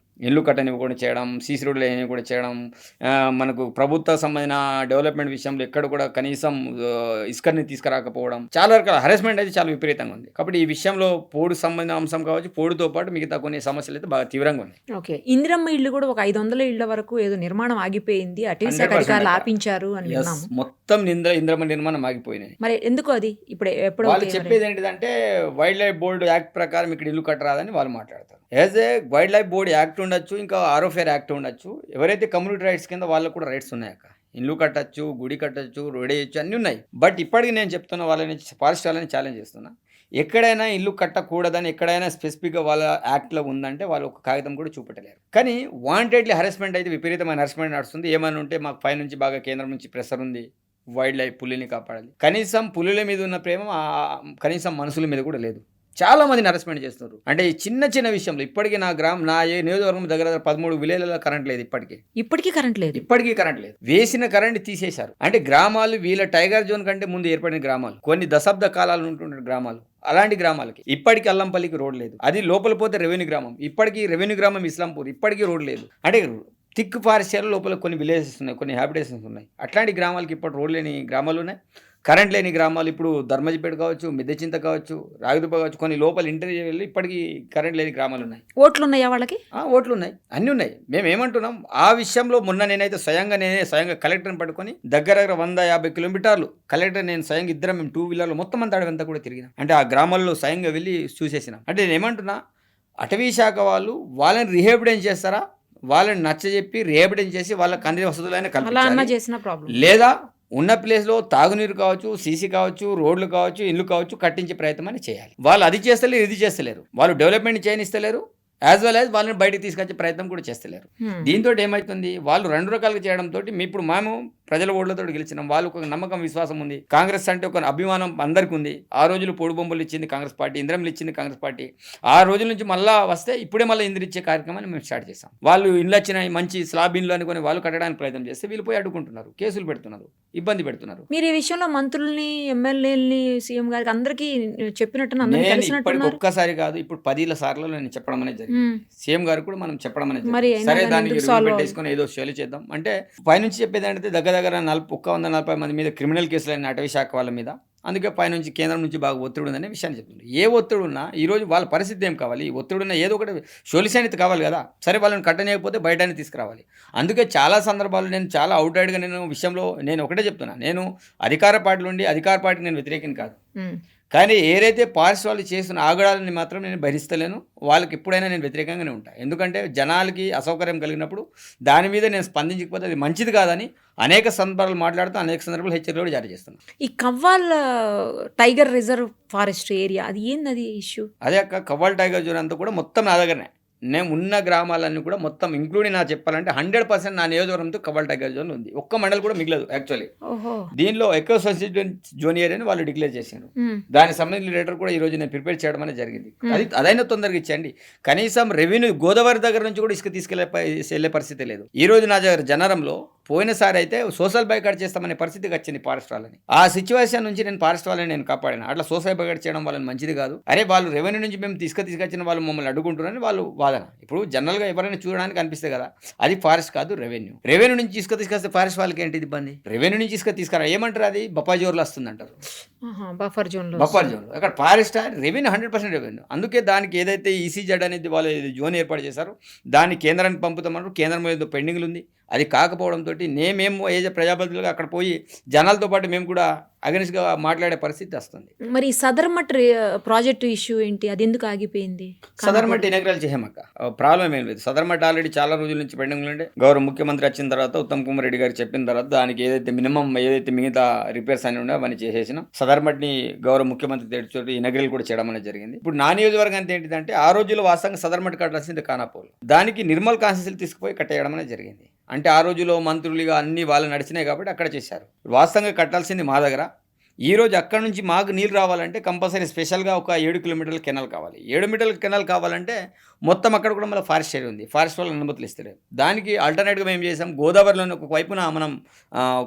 ఇల్లు కట్టనివ్వకుండా చేయడం, సీసీ రోడ్లు ఏమి కూడా చేయడం, మనకు ప్రభుత్వ సంబంధించిన డెవలప్మెంట్ విషయంలో ఎక్కడ కూడా కనీసం ఇసుకని తీసుకురాకపోవడం, చాలా రకాల హెరాస్మెంట్ అయితే చాలా విపరీతంగా ఉంది. కాబట్టి ఈ విషయంలో పోడు సంబంధించిన అంశం కావచ్చు, పోడుతో పాటు మిగతా కొన్ని సమస్యలు అయితే బాగా తీవ్రంగా ఉన్నాయి. ఓకే, ఇందిరమ్మ ఇల్లు కూడా ఒక 500 ఇళ్ల వరకు ఏదో నిర్మాణం ఆగిపోయింది, అటవీ శాఖ అధికారులు ఆపించారు అని విన్నాము. మొత్తం ఇందిరమ్మ నిర్మాణం ఆగిపోయినాయి. మరి ఎందుకు అది ఇప్పుడు ఎప్పుడు వాళ్ళు చెప్పేది ఏంటిదంటే వైల్డ్ లైఫ్ బోర్డు యాక్ట్ ప్రకారం ఇక్కడ ఇల్లు కట్టరాదని వాళ్ళు మాట్లాడతారు. As a wild life board act ఉండొచ్చు, ఇంకా ఆర్ఓఫేర్ యాక్ట్ ఉండొచ్చు. ఎవరైతే కమ్యూనిటీ రైట్స్ కింద వాళ్ళకు కూడా రైట్స్ ఉన్నాయక్క. ఇల్లు కట్టచ్చు, గుడి కట్టచ్చు, రోడ్ వేయచ్చు, అన్నీ ఉన్నాయి. బట్ ఇప్పటికి నేను చెప్తున్న వాళ్ళని ఫారెస్ట్ వాళ్ళని ఛాలెంజ్ చేస్తున్నా. ఎక్కడైనా ఇల్లు కట్టకూడదని ఎక్కడైనా స్పెసిఫిక్గా వాళ్ళ యాక్ట్లో ఉందంటే వాళ్ళు ఒక కాగితం కూడా చూపెట్టలేరు. కానీ వాంటెడ్లీ హెరాస్మెంట్ అయితే విపరీతమైన హెరాస్మెంట్ నడుస్తుంది. ఏమైనా ఉంటే మాకు పై నుంచి బాగా కేంద్రం నుంచి ప్రెషర్ ఉంది, వైల్డ్ లైఫ్ పులిని కాపాడాలి. కనీసం పులుల మీద ఉన్న ప్రేమ కనీసం మనుషుల మీద కూడా లేదు. చాలా మందిని హెరాస్మెంట్ చేస్తున్నారు. అంటే ఈ చిన్న విషయంలో ఇప్పటికీ నా నియోజకవర్గం దగ్గర 13 విలేజ్లలో కరెంట్ లేదు. ఇప్పటికీ కరెంట్ లేదు. వేసిన కరెంట్ తీసేశారు. అంటే గ్రామాలు వీళ్ళ టైగర్ జోన్ కంటే ముందు ఏర్పడిన గ్రామాలు, కొన్ని దశాబ్ద కాలాలు ఉంటున్న గ్రామాలు, అలాంటి గ్రామాలకి ఇప్పటికీ అల్లంపల్లికి రోడ్ లేదు. అది లోపల పోతే రెవెన్యూ గ్రామం, ఇప్పటికీ రెవెన్యూ గ్రామం ఇస్లాంపూర్, ఇప్పటికీ రోడ్ లేదు. అంటే థిక్ ఫారెస్ట్ లోపల కొన్ని విలేజెస్ ఉన్నాయి, కొన్ని హ్యాబిటేషన్స్ ఉన్నాయి. అట్లాంటి గ్రామాలకి ఇప్పుడు రోడ్ లేని గ్రామాలు ఉన్నాయి, కరెంట్ లేని గ్రామాలు. ఇప్పుడు ధర్మజిపేట కావచ్చు, మిద్దెచింత కావచ్చు, రాగిదుప్ప కావచ్చు, కొన్ని లోపల ఇంటర్వ్యూ వెళ్ళి ఇప్పటికీ కరెంట్ లేని గ్రామాలు ఉన్నాయి. ఓట్లు ఉన్నాయా వాళ్ళకి? ఓట్లు ఉన్నాయి, అన్నీ ఉన్నాయి. మేము ఏమంటున్నాం ఆ విషయంలో మొన్న నేనైతే స్వయంగా కలెక్టర్ని పట్టుకొని దగ్గర 150 కిలోమీటర్లు కలెక్టర్ నేను స్వయంగా ఇద్దరం మేము 2 వీలర్లు మొత్తం అంతా అడవంతా కూడా తిరిగినాం. అంటే ఆ గ్రామాల్లో స్వయంగా వెళ్ళి చూసేసినాం. అంటే నేను ఏమంటున్నా, అటవీ శాఖ వాళ్ళని రిహాబిలిటేషన్ చేస్తారా, వాళ్ళని నచ్చజెప్పి రిహాబిలిటేషన్ చేసి వాళ్ళకి అన్ని వసతులైనా కల్పించాలి. లేదా ఉన్న ప్లేస్లో తాగునీరు కావచ్చు, సీసీ కావచ్చు, రోడ్లు కావచ్చు, ఇల్లు కావచ్చు కట్టించే ప్రయత్నం అని చేయాలి. వాళ్ళు అది చేస్తలేరు, ఇది చేస్తలేరు. వాళ్ళు డెవలప్మెంట్ చేయనిస్తలేరు, యాజ్ వెల్ యాజ్ వాళ్ళని బయటకు తీసుకొచ్చే ప్రయత్నం కూడా చేస్తలేరు. దీంతో ఏమవుతుంది, వాళ్ళు 2 రకాలుగా చేయడంతో ఇప్పుడు మేము ప్రజల ఓట్లతో గెలిచినాం. వాళ్ళకు ఒక నమ్మకం, విశ్వాసం ఉంది. కాంగ్రెస్ అంటే ఒక అభిమానం అందరికీ ఉంది. ఆ రోజులు పొడి బొమ్మలు ఇచ్చింది కాంగ్రెస్ పార్టీ, ఇంద్రములు ఇచ్చింది కాంగ్రెస్ పార్టీ. ఆ రోజుల నుంచి మళ్ళీ వస్తే ఇప్పుడే మళ్ళీ ఇంద్ర ఇచ్చే కార్యక్రమాన్ని మేము స్టార్ట్ చేసాం. వాళ్ళు ఇల్లు వచ్చినాయి, మంచి స్లాబ్ ఇల్లు అనుకుని వాళ్ళు కట్టడానికి ప్రయత్నం చేస్తే వీళ్ళు పోయి అడ్డుకుంటున్నారు, కేసులు పెడుతున్నారు, ఇబ్బంది పెడుతున్నారు. మీరు ఈ విషయంలో మంత్రుల్ని, ఎమ్మెల్యేలని, సీఎం గారికి అందరికీ చెప్పినట్టు ఒక్కసారి కాదు, ఇప్పుడు 10 సార్లు నేను చెప్పడం అనేది జరిగింది. సీఎం గారు కూడా మనం చెప్పడం అనేది సరే దానికి పెట్టేసుకొని ఏదో షేలు చేద్దాం అంటే పైనుంచి చెప్పేది అంటే దగ్గర 140 మంది మీద క్రిమినల్ కేసులు అయిన అటవీ శాఖ వాళ్ళ మీద. అందుకే పైనుంచి కేంద్రం నుంచి బాగా ఒత్తిడి ఉందనే విషయాన్ని చెప్తుంది. ఏ ఒత్తిడి ఉన్నా ఈరోజు వాళ్ళ పరిస్థితి ఏం కావాలి, ఒత్తిడి ఉన్నా ఏదో ఒకటి సొల్యూషన్ అయితే కావాలి కదా. సరే వాళ్ళని కట్టనీయకపోతే బయటనే తీసుకురావాలి. అందుకే చాలా సందర్భాలు నేను చాలా అవుట్రైడ్గా నేను విషయంలో నేను ఒకటే చెప్తున్నా, నేను అధికార పార్టీలో ఉండి అధికార పార్టీకి నేను వ్యతిరేకం కాదు. కానీ ఏదైతే ఫారెస్ట్ వాళ్ళు చేస్తున్న ఆగడాలని మాత్రం నేను భరిస్తలేను. వాళ్ళకి ఎప్పుడైనా నేను వ్యతిరేకంగానే ఉంటాను. ఎందుకంటే జనాలకి అసౌకర్యం కలిగినప్పుడు దాని మీద నేను స్పందించకపోతే అది మంచిది కాదని అనేక సందర్భాలు మాట్లాడుతూ అనేక సందర్భాలు హెచ్చరికలు కూడా జారీ చేస్తున్నాను. ఈ Kawal tiger reserve forest area అది ఏంది, అది ఇష్యూ? అదే అక్క, కవ్వాల్ టైగర్ జోన్ అంతా కూడా మొత్తం నా దగ్గరనే. నేను ఉన్న గ్రామాలన్నీ కూడా మొత్తం ఇంక్లూడింగ్ నా చెప్పాలంటే 100% నా నియోజకవర్గంతో కవ్వాల్ టైగర్ జోన్ ఉంది. ఒక్క మండలి కూడా మిగలదు యాక్చువల్లీ. దీనిలో ఎకో సొసైటీ జోన్ ఏరియాని వాళ్ళు డిక్లేర్ చేశారు. దానికి సంబంధించిన లెటర్ కూడా ఈ రోజు నేను ప్రిపేర్ చేయడం అనేది జరిగింది. అదైనా తొందరగా ఇచ్చేయండి. కనీసం రెవెన్యూ గోదావరి దగ్గర నుంచి కూడా ఇసుక తీసుకెళ్లే పరిస్థితి లేదు. ఈ రోజు నా దగ్గర జనరంలో పోయినసారి అయితే సోషల్ బైకాట్ చేస్తామనే పరిస్థితికి వచ్చింది ఫారెస్ట్ వాళ్ళని. ఆ సిచ్యువేషన్ నుంచి నేను ఫారెస్ట్ వాళ్ళని నేను కాపాడాను. అట్లా సోషల్ బైకాట్ చేయడం వాళ్ళని మంచిది కాదు. అరే వాళ్ళు రెవెన్యూ నుంచి మేము తీసుకొచ్చిన వాళ్ళు మమ్మల్ని అడ్డుకుంటున్నారని వాళ్ళు వాదన. ఇప్పుడు జనరల్గా ఎవరైనా చూడడానికి అనిపిస్తే కదా, అది ఫారెస్ట్ కాదు రెవెన్యూ నుంచి తీసుకొస్తే ఫారెస్ట్ వాళ్ళకి ఏంటి ఇబ్బంది? రెవెన్యూ నుంచి తీసుకురా ఏమంటారు, అది బఫర్ జోన్లో వస్తుంది అంటారు. బఫర్ జోన్ అక్కడ ఫారెస్ట్ రెవెన్యూ 100% రెవెన్యూ. అందుకే దానికి ఏదైతే ఈసీజెడ్ అనేది వాళ్ళు జోన్ ఏర్పాటు చేశారో దాన్ని కేంద్రానికి పంపుతామన్నారు. కేంద్రం మీద పెండింగ్లు ఉంది. అది కాకపోవడంతో మేము ప్రజాప్రతినిధులుగా అక్కడ పోయి జనాలతో పాటు మేము కూడా అగెనిస్ట్గా మాట్లాడే పరిస్థితి వస్తుంది. మరి సదర్మట్ ప్రాజెక్టు ఇష్యూ ఏంటి, అది ఎందుకు ఆగిపోయింది? సదర్మట్ ఇనాగ్రేట్ చేయమక్క, ప్రాబ్లం ఏం లేదు. సదర్మట్ ఆల్రెడీ చాలా రోజుల నుంచి పెండింగ్ ఉండే. గౌరవ ముఖ్యమంత్రి వచ్చిన తర్వాత ఉత్తమ్ కుమార్ రెడ్డి గారు చెప్పిన తర్వాత దానికి ఏదైతే మినిమం మిగతా రిపేర్స్ అని ఉండే అవన్నీ చేసేసినాం. సదర్మట్ని గౌరవ ముఖ్యమంత్రి తెచ్చి ఇనాగ్రేట్ కూడా చేయడం అనేది జరిగింది. ఇప్పుడు నా నియోజకవర్గం ఏంటిదంటే ఆ రోజుల్లో వాస్తవంగా సదర్మట్ కట్టాల్సింది కానాపూర్, దానికి నిర్మల్ కాన్స్టిట్యూన్సీలు తీసుకుపోయి కట్టేయడం అనేది జరిగింది. అంటే ఆ రోజులో మంత్రులుగా అన్ని వాళ్ళు నడిచినాయి కాబట్టి అక్కడ చేశారు. వాస్తవంగా కట్టాల్సింది మా దగ్గర. ఈరోజు అక్కడ నుంచి మాకు నీళ్ళు రావాలంటే కంపల్సరీ స్పెషల్గా ఒక 7 కిలోమీటర్ల కెనాల్ కావాలి. 7 మీటర్ల కెనాల్ కావాలంటే మొత్తం అక్కడ కూడా మళ్ళీ ఫారెస్ట్ ఏరియా ఉంది. ఫారెస్ట్ వాళ్ళు అనుమతులు ఇస్తారు. దానికి ఆల్టర్నేట్గా మేము చేసాం, గోదావరిలోని ఒక వైపున మనం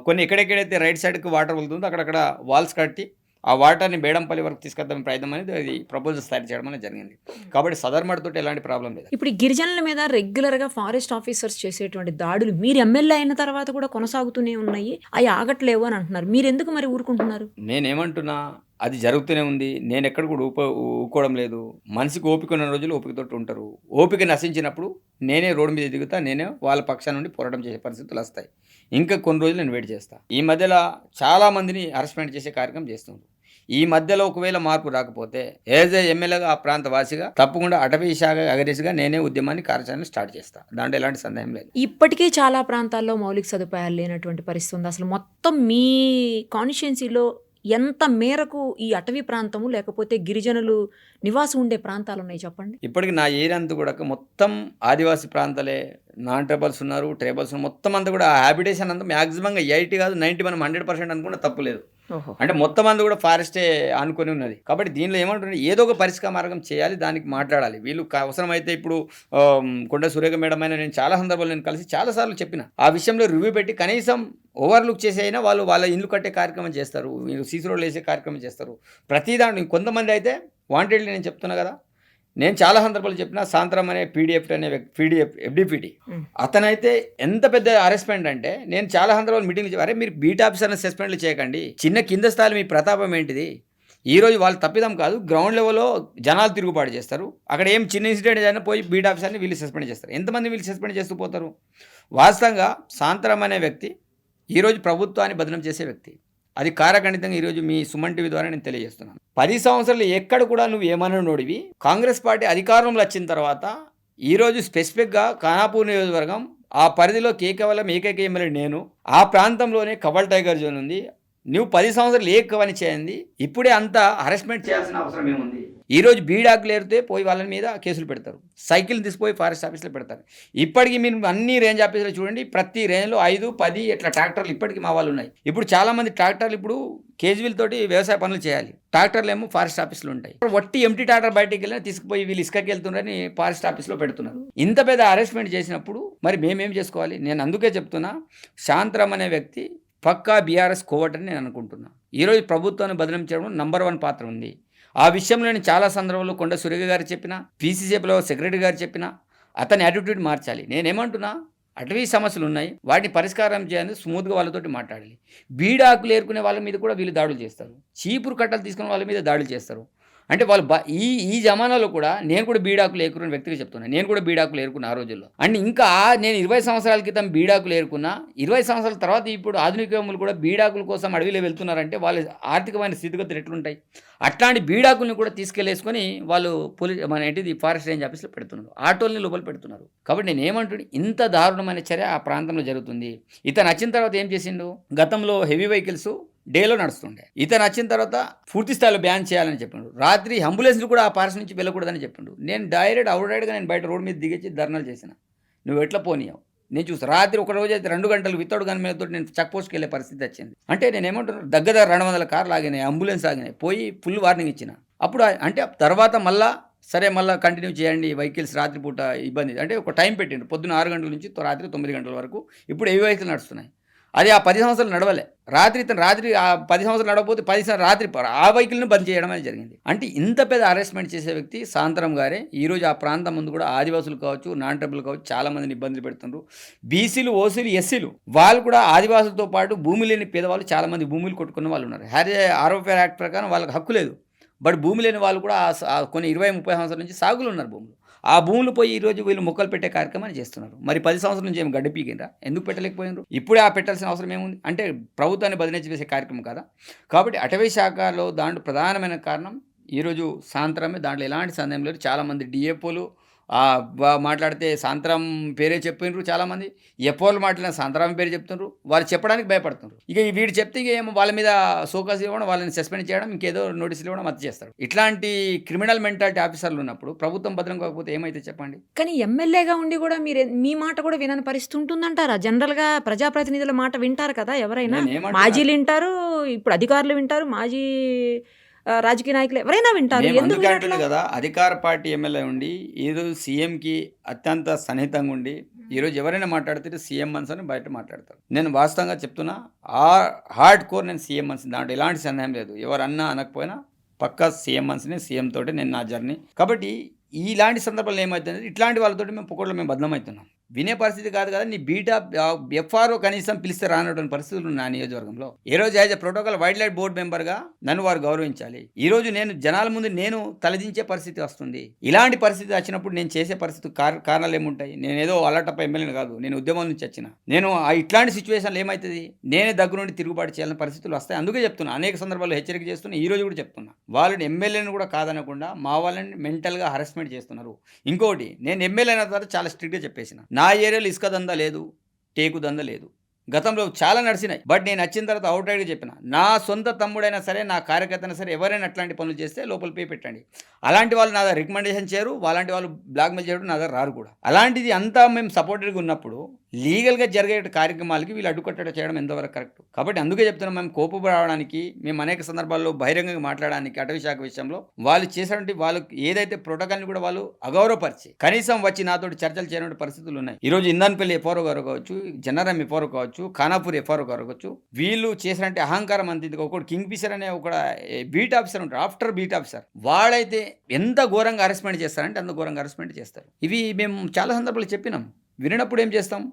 కొన్ని ఎక్కడెక్కడైతే రైట్ సైడ్కి వాటర్ వెళ్తుందో అక్కడక్కడ వాల్స్ కట్టి ఆ వాటర్ని బేడంపల్లి వరకు తీసుకొద్దామని ప్రయత్నం అనేది అది ప్రపోజల్స్ తయారు చేయడం అనేది జరిగింది. కాబట్టి సదర్మట్ తోటి ఎలాంటి ప్రాబ్లం లేదు. ఇప్పుడు గిరిజనుల మీద రెగ్యులర్గా ఫారెస్ట్ ఆఫీసర్స్ చేసేటువంటి దాడులు మీరు ఎమ్మెల్యే అయిన తర్వాత కూడా కొనసాగుతూనే ఉన్నాయి, అవి ఆగట్లేవు అని అంటున్నారు. మీరు ఎందుకు మరి ఊరుకుంటున్నారు? నేనేమంటున్నా, అది జరుగుతూనే ఉంది. నేను ఎక్కడ కూడా ఊకోవడం లేదు. మనిషికి ఓపిక ఉన్న రోజులు ఓపికతోటి ఉంటారు. ఓపిక నశించినప్పుడు నేనే రోడ్డు మీద దిగుతా, నేనే వాళ్ళ పక్షాన నుండి పోరాటం చేసే పరిస్థితులు వస్తాయి. ఇంకా కొన్ని రోజులు నేను వెయిట్ చేస్తాను. ఈ మధ్యలో చాలామందిని హరాస్మెంట్ చేసే కార్యక్రమం చేస్తున్నారు. ఈ మధ్యలో ఒకవేళ మార్పు రాకపోతే ఏజ్ ఎమ్మెల్యేగా ఆ ప్రాంత వాసిగా తప్పకుండా అటవీ శాఖ అగరేసిగా నేనే ఉద్యమాన్ని కార్యాచరణ స్టార్ట్ చేస్తాను. దాంట్లో ఎలాంటి సందేహం లేదు. ఇప్పటికీ చాలా ప్రాంతాల్లో మౌలిక సదుపాయాలు లేనటువంటి పరిస్థితి ఉంది. అసలు మొత్తం మీ కాన్స్టిట్యుయెన్సీలో ఎంత మేరకు ఈ అటవీ ప్రాంతము లేకపోతే గిరిజనులు నివాసం ఉండే ప్రాంతాలు ఉన్నాయి చెప్పండి? ఇప్పటికి నా ఏరియా అంతా కూడా మొత్తం ఆదివాసీ ప్రాంతాలే. నాన్ ట్రైబల్స్ ఉన్నారు, ట్రైబల్స్ మొత్తం అంతా కూడా హ్యాబిటేషన్ అంతా మ్యాక్సిమంగా 80 కాదు 90 మనం 100% అనుకున్నా తప్పు లేదు. అంటే మొత్తం అంతా కూడా ఫారెస్టే అనుకుని ఉన్నది. కాబట్టి దీనిలో ఏమంటుంది, ఏదో ఒక పరిష్కార మార్గం చేయాలి, దానికి మాట్లాడాలి. వీళ్ళు అవసరమైతే ఇప్పుడు కొండ సురేఖ మేడం అయినా నేను చాలా సందర్భాలు నేను కలిసి చాలాసార్లు చెప్పిన, ఆ విషయంలో రివ్యూ పెట్టి కనీసం ఓవర్లుక్ చేసి అయినా వాళ్ళు వాళ్ళ ఇల్లు కట్టే కార్యక్రమం చేస్తారు, సీసీ రోడ్లు వేసే కార్యక్రమం చేస్తారు. ప్రతి దాంట్లో కొంతమంది అయితే వాంటెడ్లీ నేను చెప్తున్నా కదా, నేను చాలా సందర్భాలు చెప్పిన సాంతరం అనే FDPD అతనైతే ఎంత పెద్ద అరెస్ట్మెంట్ అంటే నేను చాలా సందర్భాలు మీటింగ్లు చెప్పారు, అరే మీరు బీట్ ఆఫీసర్ని సస్పెండ్లు చేయకండి, చిన్న కింద స్థాయిలో మీ ప్రతాపం ఏంటిది? ఈరోజు వాళ్ళు తప్పిదం కాదు, గ్రౌండ్ లెవెల్లో జనాలు తిరుగుబాటు చేస్తారు. అక్కడ ఏం చిన్న ఇన్సిడెంట్ అయినా పోయి బీట్ ఆఫీసర్ని వీళ్ళు సస్పెండ్ చేస్తారు. ఎంతమంది వీళ్ళు సస్పెండ్ చేస్తూ పోతారు? వాస్తవంగా సాంతరం అనే వ్యక్తి ఈరోజు ప్రభుత్వాన్ని బదనం చేసే వ్యక్తి. అది కారఖండితంగా ఈరోజు మీ సుమన్ టీవీ ద్వారా నేను తెలియజేస్తున్నాను. 10 సంవత్సరాలు ఎక్కడ కూడా నువ్వు ఏమన్నా నోడివి. కాంగ్రెస్ పార్టీ అధికారంలో వచ్చిన తర్వాత ఈరోజు స్పెసిఫిక్గా ఖానాపూర్ నియోజకవర్గం ఆ పరిధిలో కేవలం ఏకైక ఎమ్మెల్యే నేను. ఆ ప్రాంతంలోనే కవ్వాల్ టైగర్ జోన్ ఉంది. నువ్వు 10 సంవత్సరాలు ఏ కవని చేయండి, ఇప్పుడే అంత హరాస్మెంట్ చేయాల్సిన అవసరం ఏముంది? ఈరోజు బీడాకులు ఏరితే పోయి వాళ్ళ మీద కేసులు పెడతారు, సైకిల్ తీసుకుపోయి ఫారెస్ట్ ఆఫీస్లో పెడతారు. ఇప్పటికీ మీరు అన్ని రేంజ్ ఆఫీసులో చూడండి, ప్రతి రేంజ్లో 5, 10 ఇట్లా ట్రాక్టర్లు ఇప్పటికీ మా వాళ్ళు ఉన్నాయి. ఇప్పుడు చాలామంది ట్రాక్టర్లు ఇప్పుడు కేజీవీల తోటి వ్యవసాయ పనులు చేయాలి, ట్రాక్టర్లు ఏమో ఫారెస్ట్ ఆఫీసులు ఉంటాయి. వట్టి ఎంటీ ట్రాక్టర్ బయటికి వెళ్ళినా తీసుకుపోయి వీళ్ళు ఇసుకకి వెళ్తున్నారని ఫారెస్ట్ ఆఫీస్లో పెడుతున్నారు. ఇంత పెద్ద అరెస్ట్మెంట్ చేసినప్పుడు మరి మేమేం చేసుకోవాలి? నేను అందుకే చెప్తున్నా, శాంతరామ్ అనే వ్యక్తి పక్కా బీఆర్ఎస్ కోవట్ అని నేను అనుకుంటున్నా. ఈరోజు ప్రభుత్వాన్ని బదనం చేయడం నంబర్ 1 పాత్ర ఉంది. ఆ విషయంలో నేను చాలా సందర్భంలో కొండ సురేఖ గారు చెప్పిన, PCCలో సెక్రటరీ గారు చెప్పిన, అతని యాటిట్యూడ్ మార్చాలి. నేనేమంటున్నా, అటవీ సమస్యలు ఉన్నాయి, వాటిని పరిష్కారం చేయాలని స్మూత్గా వాళ్ళతోటి మాట్లాడాలి. బీడాకులు ఏరుకునే వాళ్ళ మీద కూడా వీళ్ళు దాడులు చేస్తారు, చీపురు కట్టలు తీసుకునే వాళ్ళ మీద దాడులు చేస్తారు. అంటే వాళ్ళు ఈ జమానాలో కూడా నేను కూడా బీడాకులు ఏరుకున్న వ్యక్తిగా చెప్తున్నాను. నేను కూడా బీడాకులు ఏరుకున్న ఆ రోజుల్లో. అండ్ ఇంకా నేను 20 సంవత్సరాల క్రితం బీడాకులు ఏరుకున్నా, 20 సంవత్సరాల తర్వాత ఇప్పుడు ఆధునిక యువకులు కూడా బీడాకుల కోసం అడవిలో వెళ్తున్నారంటే వాళ్ళ ఆర్థికమైన స్థితిగతులు ఎట్లుంటాయి? అట్లాంటి బీడాకుల్ని కూడా తీసుకెళ్లేసుకొని వాళ్ళు ఫారెస్ట్ రేంజ్ ఆఫీస్లో పెడుతున్నారు, ఆటోల్ని లోపల పెడుతున్నారు. కాబట్టి నేను ఏమంటున్నాను, ఇంత దారుణమైన చర్య ఆ ప్రాంతంలో జరుగుతుంది. ఇతను వచ్చిన తర్వాత ఏం చేసిండు? గతంలో హెవీ వెహికల్స్ డేలో నడుస్తుండే, ఇతను వచ్చిన తర్వాత పూర్తి స్థాయిలో బ్యాన్ చేయాలని చెప్పిండు. రాత్రి అంబులెన్స్లు కూడా ఆ ఫారెస్ట్ నుంచి వెళ్ళకూడదని చెప్పిండు. నేను అవుట్రైడ్గా నేను బయట రోడ్ మీద దిగేసి ధర్నాలు చేసిన. నువ్వు ఎట్లా పోనీయావు? నేను చూసి రాత్రి ఒక రోజు అయితే 2 గంటలు వితౌట్ గన్ మీద నేను చెక్ పోస్ట్కి వెళ్ళే పరిస్థితి వచ్చింది. అంటే నేను ఏమంటున్నాను, దగ్గర 200 కార్లు ఆగినాయి, అంబులెన్స్ ఆగినాయి, పోయి ఫుల్ వార్నింగ్ ఇచ్చిన. అప్పుడు అంటే తర్వాత మళ్ళీ సరే మళ్ళీ కంటిన్యూ చేయండి వెహికల్స్, రాత్రిపూట ఇబ్బంది అంటే ఒక టైం పెట్టిండు, పొద్దున్న 6 గంటల నుంచి రాత్రి 9 గంటల వరకు. ఇప్పుడు ఏ వెహికల్ నడుస్తున్నాయి, అది ఆ 10 సంవత్సరాలు నడవలే. రాత్రి ఆ 10 సంవత్సరాలు నడవకపోతే 10 సంవత్సరాలు రాత్రి ఆ వెహికల్ని బంద్ చేయడం అనేది జరిగింది. అంటే ఇంత పెద్ద అరెస్ట్మెంట్ చేసే వ్యక్తి సాంతరం గారే. ఈరోజు ఆ ప్రాంతం ముందు కూడా ఆదివాసులు కావచ్చు, నాన్ ట్రైబల్ కావచ్చు, చాలా మందిని ఇబ్బందులు పెడుతున్నారు. బీసీలు, ఓసీలు, ఎస్సీలు వాళ్ళు కూడా ఆదివాసులతో పాటు భూమి లేని పేదవాళ్ళు చాలా మంది భూములు కొట్టుకున్న వాళ్ళు ఉన్నారు. ఆరోగ్య యాక్ట్ ప్రకారం వాళ్ళకి హక్కు లేదు. బట్ భూమి లేని వాళ్ళు కూడా కొన్ని 20-30 సంవత్సరాల నుంచి సాగులు ఉన్నారు భూములు. ఆ భూములు పోయి ఈరోజు వీళ్ళు మొక్కలు పెట్టే కార్యక్రమాన్ని చేస్తున్నారు. మరి 10 సంవత్సరాల నుంచి ఏమి గడ్డి పీకిండ్రా? ఎందుకు పెట్టలేకపోయినారు? ఇప్పుడే ఆ పెట్టాల్సిన అవసరం ఏముంది? అంటే ప్రభుత్వాన్ని బదిలించి వేసే కార్యక్రమం కదా. కాబట్టి అటవీ శాఖలో దాంట్లో ప్రధానమైన కారణం ఈరోజు సాంతరమే, దాంట్లో ఎలాంటి సందేహం లేదు. చాలామంది డిఎఫ్ఓలు మాట్లాడితే సాంతరం పేరే చెప్పినారు, చాలామంది ఎఫ్ఓలు మాట్లాడిన సాంతరం పేరు చెప్తున్నారు. వాళ్ళు చెప్పడానికి భయపడుతున్నారు. ఇక వీడు చెప్తే ఇక ఏమో వాళ్ళ మీద సోకాస్ ఇవ్వడం, వాళ్ళని సస్పెండ్ చేయడం, ఇంకేదో నోటీసులు ఇవ్వడం అది చేస్తారు. ఇట్లాంటి క్రిమినల్ మెంటాలిటీ ఆఫీసర్లు ఉన్నప్పుడు ప్రభుత్వం భద్రం కాకపోతే ఏమైతే చెప్పండి? కానీ ఎమ్మెల్యేగా ఉండి కూడా మీరు మీ మాట కూడా వినని పరిస్థితి ఉంటుందంటారా? జనరల్గా ప్రజాప్రతినిధుల మాట వింటారు కదా ఎవరైనా, మాజీలు వింటారు, ఇప్పుడు అధికారులు వింటారు, మాజీ రాజకీయ నాయకులు ఎవరైనా వింటారు. ఎందుకంటే కదా అధికార పార్టీ ఎమ్మెల్యే ఉండి ఈరోజు సీఎంకి అత్యంత సన్నిహితంగా ఉండి ఈరోజు ఎవరైనా మాట్లాడితే సీఎం మన్స్ అని బయట మాట్లాడతారు. నేను వాస్తవంగా చెప్తున్నా, హార్డ్ కోర్ నేను సీఎం మన్స్, దాంట్లో ఎలాంటి సందేహం లేదు. ఎవరన్నా అనకపోయినా పక్కా సీఎం మన్స్ని, సీఎం తోటి నేను నా జర్నీ. కాబట్టి ఇలాంటి సందర్భాలు ఏమవుతుంది, ఇట్లాంటి వాళ్ళతోటి మేము పొక్కట్లో మేము బదనామవుతున్నాం. వినే పరిస్థితి కాదు కదా. నీ బీటా ఎఫ్ఆర్ఓ కనీసం పిలిస్తే రానటువంటి పరిస్థితులు నా నియోజకవర్గంలో. ఏ రోజు as a protocol wild life board మెంబర్గా నన్ను వారు గౌరవించాలి. ఈ రోజు నేను జనాల ముందు నేను తలదించే పరిస్థితి వస్తుంది. ఇలాంటి పరిస్థితి వచ్చినప్పుడు నేను చేసే పరిస్థితి కారణాలు ఏముంటాయి? నేను ఏదో అలటప్ప ఎమ్మెల్యేని కాదు, నేను ఉద్యమం నుంచి వచ్చిన. నేను ఇట్లాంటి సిచ్యువేషన్లు ఏమవుతుంది, నేనే దగ్గరుండి తిరుగుబాటు చేయాలని పరిస్థితులు వస్తాయి. అందుకే చెప్తున్నా, అనేక సందర్భాల్లో హెచ్చరిక చేస్తున్నా. ఈ రోజు కూడా చెప్తున్నా, వాళ్ళని ఎమ్మెల్యేని కూడా కాదనకుండా మా వాళ్ళని మెంటల్గా హరాస్మెంట్ చేస్తున్నారు. ఇంకోటి, నేను ఎమ్మెల్యే అయిన తర్వాత చాలా స్ట్రిక్ట్గా చెప్పేసిన, నా ఏరియాలో ఇసుక దందా లేదు, టేకు దందా లేదు. గతంలో చాలా నడిచినాయి. బట్ నేను వచ్చిన తర్వాత అవుట్రైడ్గా చెప్పిన, నా సొంత తమ్ముడైనా సరే, నా కార్యకర్తైనా సరే, ఎవరైనా అట్లాంటి పనులు చేస్తే లోపల పే పెట్టండి. అలాంటి వాళ్ళు నా దగ్గర రికమెండేషన్ చేయరు, అలాంటి వాళ్ళు బ్లాక్మెయిల్ చేయడం నా దగ్గర రారు కూడా. అలాంటిది అంతా మేము సపోర్టెడ్గా ఉన్నప్పుడు లీగల్గా జరిగే కార్యక్రమాలకి వీళ్ళు అడ్డుకట్టడ చేయడం ఎంతవరకు కరెక్ట్? కాబట్టి అందుకే చెప్తున్నాం, మేము కోపం రావడానికి, మేము అనేక సందర్భాల్లో బహిరంగంగా మాట్లాడడానికి అటవీ శాఖ విషయంలో వాళ్ళు చేసినటువంటి వాళ్ళకి ఏదైతే ప్రోటోకాల్ని కూడా వాళ్ళు అగౌరవపరిచి కనీసం వచ్చి నాతోటి చర్చలు చేయడం పరిస్థితులు ఉన్నాయి. ఈరోజు ఇందాన్పల్లి ఎఫ్ఆర్ఓ గారు కావచ్చు, జనరం ఎఫ్ఆర్ఓ కావచ్చు, ఖానాపూర్ ఎఫ్ఆర్ఓ గారు కావచ్చు, వీళ్ళు చేసినట్టు అహంకారం అంత. ఒకటి కింగ్ ఫిషర్ అనే ఒక బీట్ ఆఫీసర్ ఉంటారు, ఆఫ్టర్ బీట్ ఆఫీసర్, వాడైతే ఎంత ఘోరంగా అరెస్ట్మెంట్ చేస్తారంటే అంత ఘోరంగా అరెస్ట్మెంట్ చేస్తారు. ఇవి మేము చాలా సందర్భాలు చెప్పినాం. వినప్పుడు ఏం చేస్తాం?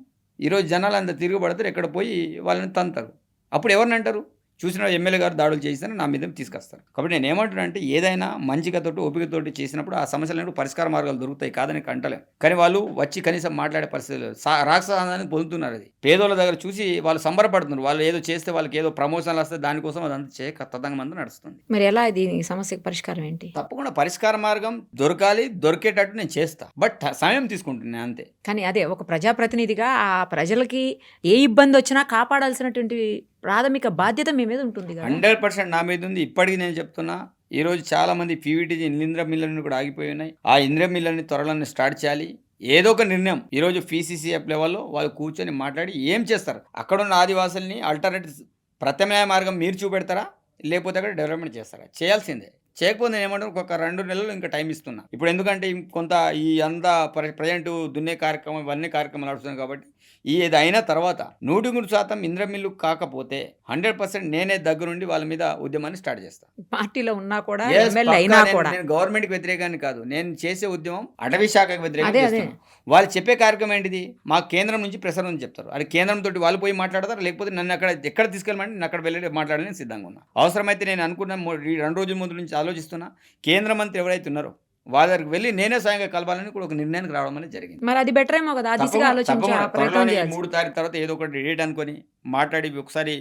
ఈరోజు జనాలు అంతా తిరుగుబడతారు, ఎక్కడ పోయి వాళ్ళని తంతారు. అప్పుడు ఎవరిని అంటారు? చూసిన ఎమ్మెల్యే గారు దాడులు చేయిస్తారని నా మీద తీసుకొస్తారు. కాబట్టి నేను ఏమంటున్నా అంటే, ఏదైనా మంచికతోటి ఓపికతోటి చేసినప్పుడు ఆ సమస్యలను పరిష్కార మార్గాలు దొరుకుతాయి, కాదని అంటలేం. కానీ వాళ్ళు వచ్చి కనీసం మాట్లాడే పరిస్థితి లేదు. రాక్షసాన్ని పొందుతున్నారు. అది పేదోళ్ళ దగ్గర చూసి వాళ్ళు సంబరపడుతున్నారు. వాళ్ళు ఏదో చేస్తే వాళ్ళకి ఏదో ప్రమోషన్లు వస్తే దానికోసం అదంతా చేయక తతంగమంతా నడుస్తుంది. మరి ఎలా ఇది సమస్యకు పరిష్కారం ఏంటి? తప్పకుండా పరిష్కార మార్గం దొరకాలి, దొరికేటట్టు నేను చేస్తా. బట్ సమయం తీసుకుంటున్నాను అంతే. కానీ అదే ఒక ప్రజాప్రతినిధిగా ఆ ప్రజలకి ఏ ఇబ్బంది వచ్చినా కాపాడాల్సినటువంటి ప్రాథమిక బాధ్యత మీ మీద ఉంటుంది. 100% నా మీద ఉంది. ఇప్పటికీ నేను చెప్తున్నా, ఈరోజు చాలామంది పీవీటీజీ ఇంద్ర మిల్లర్ని కూడా ఆగిపోయి ఉన్నాయి. ఆ ఇంద్ర మిల్లర్ని త్వరలో స్టార్ట్ చేయాలి. ఏదో ఒక నిర్ణయం ఈరోజు పీసీసీఎఫ్ లెవెల్లో వాళ్ళు కూర్చొని మాట్లాడి ఏం చేస్తారు, అక్కడున్న ఆదివాసుల్ని ఆల్టర్నేటివ్ ప్రత్యామ్నాయ మార్గం మీరు చూపెడతారా, లేకపోతే అక్కడ డెవలప్మెంట్ చేస్తారా? చేయాల్సిందే. చేయకపోతే నేను ఏమంటాను, ఒక 2 నెలలు ఇంకా టైం ఇస్తున్నా. ఇప్పుడు ఎందుకంటే కొంత ఈ అంతా ప్రజెంట్ దున్నే కార్యక్రమం, ఇవన్నీ కార్యక్రమాలు నడుస్తున్నాయి కాబట్టి ఇది అయిన తర్వాత 100% ఇంద్రమిల్లు కాకపోతే 100% నేనే దగ్గరుండి వాళ్ళ మీద ఉద్యమాన్ని స్టార్ట్ చేస్తాను. పార్టీలో ఉన్నా కూడా Yes, ఎమ్మెల్యే పక్కా అయినా నేను కూడా గవర్నమెంట్కి వ్యతిరేకాన్ని కాదు, నేను చేసే ఉద్యమం అటవీ శాఖకు వ్యతిరేకంగా అదే. చేస్తున్నాను. వాళ్ళు చెప్పే కార్యక్రమం ఏంటిది, మాకు కేంద్రం నుంచి ప్రెషర్ ఉంది చెప్తారు. అది కేంద్రం తోటి వాళ్ళు పోయి మాట్లాడతారు, లేకపోతే నన్ను ఎక్కడ తీసుకెళ్ళమంటే నేను అక్కడ వెళ్ళి మాట్లాడాలని సిద్ధంగా ఉన్నా. అవసరమైతే నేను అనుకున్న 2 రోజుల ముందు నుంచి ఆలోచిస్తున్నా, కేంద్ర మంత్రి ఎవరైతే ఉన్నారో వాళ్ళ దగ్గరికి వెళ్ళి నేనే స్వయంగా కలవాలని కూడా ఒక నిర్ణయానికి రావడం అనేది జరిగింది. మరి అది బెటర్ ఏమో కదా, ఆ దిశగా ఆలోచించి ఆ ప్రయత్నం త్వరలోనే చేయాలి. 3 తారీఖు తర్వాత ఏదో ఒకటి డేట్ అనుకొని మాట్లాడి ఒకసారి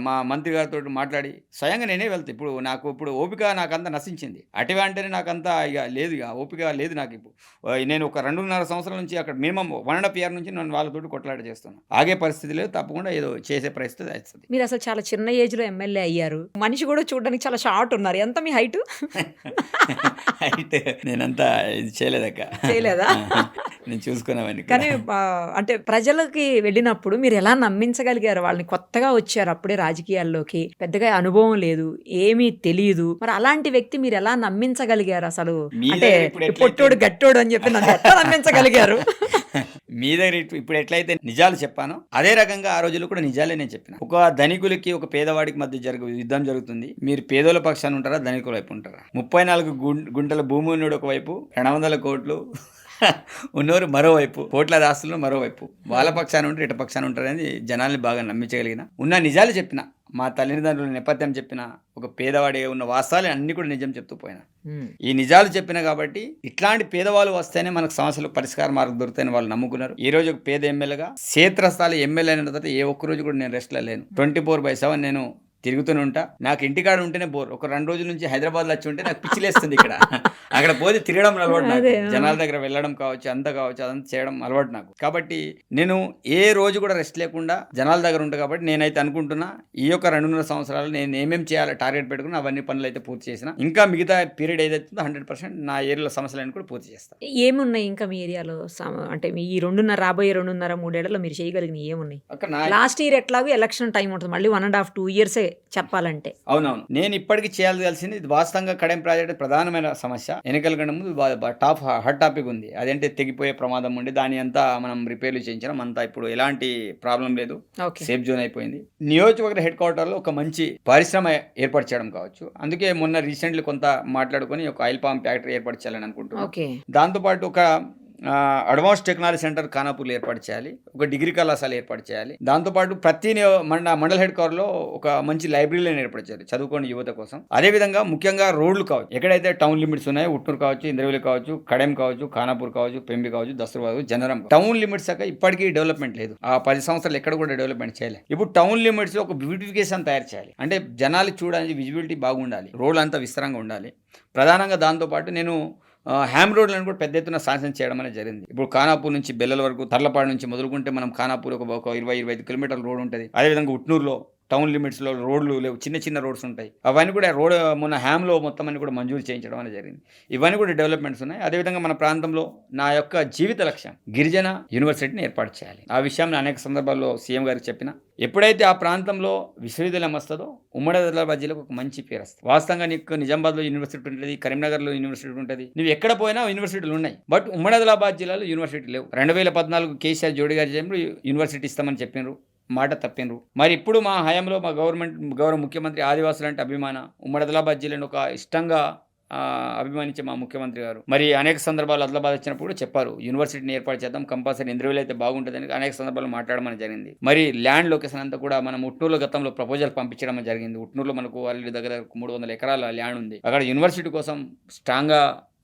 మా మంత్రి గారితో మాట్లాడి స్వయంగా నేనే వెళ్తాను. ఇప్పుడు ఓపిక నాకంతా నశించింది. అటవీ అంటేనే నాకంతా ఇక లేదు, ఇక ఓపిక లేదు నాకు. ఇప్పుడు నేను ఒక 2.5 సంవత్సరాల నుంచి అక్కడ మినిమం 1.5 year నుంచి నేను వాళ్ళతో కొట్లాట చేస్తాను. ఆగే పరిస్థితి లేదు, తప్పకుండా ఏదో చేసే పరిస్థితి వస్తుంది. మీరు అసలు చాలా చిన్న ఏజ్ లో ఎమ్మెల్యే అయ్యారు. మనిషి కూడా చూడడానికి చాలా షార్ట్ ఉన్నారు. ఎంత మీ హైట్? అయితే నేనంతా ఇది చేయలేదక్క, చేయలేదా? నేను చూసుకున్నామని. కానీ అంటే ప్రజలకి వెళ్ళినప్పుడు మీరు ఎలా నమ్మించగలిగారు? వాళ్ళని కొత్తగా వచ్చారు, అప్పుడే రాజకీయాల్లోకి, పెద్దగా అనుభవం లేదు, ఏమీ తెలియదు. మరి అలాంటి వ్యక్తి మీరు ఎలా నమ్మించగలిగారు అసలు? అంటే పొట్టోడు గట్టోడు అని చెప్పి నన్ను ఎట్లా నమ్మించగలిగారు? మీ దగ్గర ఇప్పుడు ఎట్లయితే నిజాలు చెప్పానో అదే రకంగా ఆ రోజుల్లో కూడా నిజాలే నేను చెప్పిన. ఒక ధనికులకి ఒక పేదవాడికి మధ్య యుద్ధం జరుగుతుంది. మీరు పేదోళ్ళ పక్షాన్ని ఉంటారా, ధనికుల వైపు ఉంటారా? 34 గుంటల భూమి ఉన్నోడు ఒకవైపు, 200 కోట్లు ఉన్నోరు మరోవైపు, కోట్ల ఆస్తులు మరోవైపు. వాళ్ళ పక్షాన్ని ఉంటారు, ఇట పక్షాన్ని ఉంటారని జనాల్ని బాగా నమ్మించగలిగిన. ఉన్న నిజాలు చెప్పిన, మా తల్లిదండ్రుల నేపథ్యం చెప్పిన, ఒక పేదవాడి ఉన్న వాస్తవాలు అన్ని కూడా నిజం చెప్తూ పోయినా. ఈ నిజాలు చెప్పిన కాబట్టి ఇట్లాంటి పేదవాళ్ళు వస్తేనే మనకు సమస్యలకు పరిష్కార మార్గం దొరుకుతాయని వాళ్ళు నమ్ముకున్నారు. ఈ రోజు ఒక పేద ఎమ్మెల్యేగా క్షేత్రస్థాయి ఎమ్మెల్యే అయిన తర్వాత ఏ ఒక్క రోజు కూడా నేను రెస్ట్లో లేను. 24/7 నేను తిరుగుతూనే ఉంటా. నాకు ఇంటికాడ ఉంటేనే బోర్. ఒక 2 రోజుల నుంచి హైదరాబాద్లో వచ్చి ఉంటే నాకు పిచ్చిలేస్తుంది. అక్కడ పోతే తిరగడం అలవాటు నాకు, జనాల దగ్గర వెళ్ళడం కావచ్చు, అదంతా చేయడం అలవాటు నాకు. కాబట్టి నేను ఏ రోజు కూడా రెస్ట్ లేకుండా జనాల దగ్గర ఉంటా. కాబట్టి నేనైతే అనుకుంటున్నా ఈ యొక్క 2.5 సంవత్సరాలు నేను ఏమేమి చేయాలో టార్గెట్ పెట్టుకుని అవన్నీ పనులు అయితే పూర్తి చేసిన. ఇంకా మిగతా పీరియడ్ ఏదైతే 100% నా ఏరియాలో సమస్యలన్నీ కూడా పూర్తి చేస్తాను. ఏమున్నాయి ఇంకా మీ ఏరియాలో? అంటే మీ ఈ 2.5 3 ఏళ్లలో మీరు చేయగలిగిన ఏమున్నాయి? లాస్ట్ ఇయర్ ఎట్లాగో ఎలక్షన్ టైం ఉంటుంది, మళ్ళీ 1.5-2 years చెప్పాలంటే. అవునవును, నేను ఇప్పటికీ చేయాల్సింది ఇది వాస్తవంగా కడెం ప్రాజెక్ట్ ప్రధానమైన సమస్య. ఎన్నికల కంటే ముందు హాట్ టాపిక్ ఉంది. అదంటే తెగిపోయే ప్రమాదం ఉండి దాని అంతా మనం రిపేర్లు చేయించడం అంతా ఇప్పుడు ఎలాంటి ప్రాబ్లం లేదు, సేఫ్ జోన్ అయిపోయింది. నియోజకవర్గ హెడ్ క్వార్టర్లో ఒక మంచి పరిశ్రమ ఏర్పాటు చేయడం కావచ్చు. అందుకే మొన్న రీసెంట్లీ కొంత మాట్లాడుకొని ఒక ఆయిల్ పామ్ ఫ్యాక్టరీ ఏర్పాటు చేయాలని అనుకుంటున్నాను. దాంతోపాటు ఒక అడ్వాన్స్ టెక్నాలజీ సెంటర్ ఖానాపూర్లో ఏర్పాటు చేయాలి, ఒక డిగ్రీ కళాశాల ఏర్పాటు చేయాలి. దాంతోపాటు ప్రతి మండల్ హెడ్ క్వార్టర్లో ఒక మంచి లైబ్రరీలను ఏర్పాటు చేయాలి చదువుకోని యువత కోసం. అదేవిధంగా ముఖ్యంగా రోడ్లు కావచ్చు, ఎక్కడైతే టౌన్ లిమిట్స్ ఉన్నాయో, ఉట్నూరు కావచ్చు, ఇంద్రవెల్లి కావచ్చు, కడెం కావచ్చు, ఖానాపూర్ కావచ్చు, పెంబి కావచ్చు, దస్తూర్ కావచ్చు, జనరం టౌన్ లిమిట్స్ అక్క ఇప్పటికీ డెవలప్మెంట్ లేదు. ఆ 10 సంవత్సరాలు ఎక్కడ కూడా డెవలప్మెంట్ చేయలేదు. ఇప్పుడు టౌన్ లిమిట్స్లో ఒక బ్యూటిఫికేషన్ తయారు చేయాలి. అంటే జనాలు చూడడానికి విజిబిలిటీ బాగుండాలి, రోడ్లు అంతా విస్తారంగా ఉండాలి. ప్రధానంగా దాంతోపాటు నేను హ్యామ్ రోడ్లను కూడా పెద్ద ఎత్తున శాంక్షన్ చేయడం అనేది జరిగింది. ఇప్పుడు ఖానాపూర్ నుంచి బెల్లల వరకు, తర్లపాడు నుంచి మొదలుకుంటే మనం ఖానాపూర్ ఒక 20-25 కిలోమీటర్ల రోడ్ ఉంటుంది. అదేవిధంగా ఉట్నూరులో టౌన్ లిమిట్స్లో రోడ్లు లేవు, చిన్న రోడ్స్ ఉంటాయి. అవన్నీ కూడా రోడ్ మొన్న హ్యామ్లో మొత్తం అన్ని కూడా మంజూరు చేయించడం అనేది జరిగింది. ఇవన్నీ కూడా డెవలప్మెంట్స్ ఉన్నాయి. అదేవిధంగా మన ప్రాంతంలో నా యొక్క జీవిత లక్ష్యం గిరిజన యూనివర్సిటీని ఏర్పాటు చేయాలి. ఆ విషయాన్ని అనేక సందర్భాల్లో సీఎం గారికి చెప్పిన. ఎప్పుడైతే ఆ ప్రాంతంలో విశ్వవిద్యాలయం వస్తుందో ఉమ్మడి ఆదిలాబాద్ జిల్లాకు ఒక మంచి పేరు వస్తుంది. వాస్తవంగా నీకు నిజామాబాద్లో యూనివర్సిటీ ఉంటుంది, కరీంనగర్లో యూనివర్సిటీ ఉంటుంది, నువ్వు ఎక్కడ పోయినా యూనివర్సిటీలు ఉన్నాయి. బట్ ఉమ్మడి ఆదిలాబాద్ జిల్లాలో యూనివర్సిటీ లేవు. 2014 కేసీఆర్ జోడి గారి చెప్పిన యూనివర్సిటీ ఇస్తామని చెప్పినారు, మాట తప్పినరు. మరి ఇప్పుడు మా హయాంలో మా గౌరవ ముఖ్యమంత్రి ఆదివాసులు అంటే అభిమాన, ఉమ్మడి ఆదిలాబాద్ జిల్లాను ఒక ఇష్టంగా అభిమానించే మా ముఖ్యమంత్రి గారు మరి అనేక సందర్భాలు ఆదిలాబాద్ వచ్చినప్పుడు కూడా చెప్పారు, యూనివర్సిటీని ఏర్పాటు చేద్దాం, కంపల్సరీ ఇంద్రవెల్లి అయితే బాగుంటుందని అనేక సందర్భాలు మాట్లాడమని జరిగింది. మరి ల్యాండ్ లొకేషన్ అంతా కూడా మనం ఉట్నూరులో గతంలో ప్రపోజల్ పంపించడం జరిగింది. ఉట్నూరులో మనకు వాళ్ళ దగ్గర 300 ఎకరాల ల్యాండ్ ఉంది. అక్కడ యూనివర్సిటీ కోసం స్ట్రాంగ్గా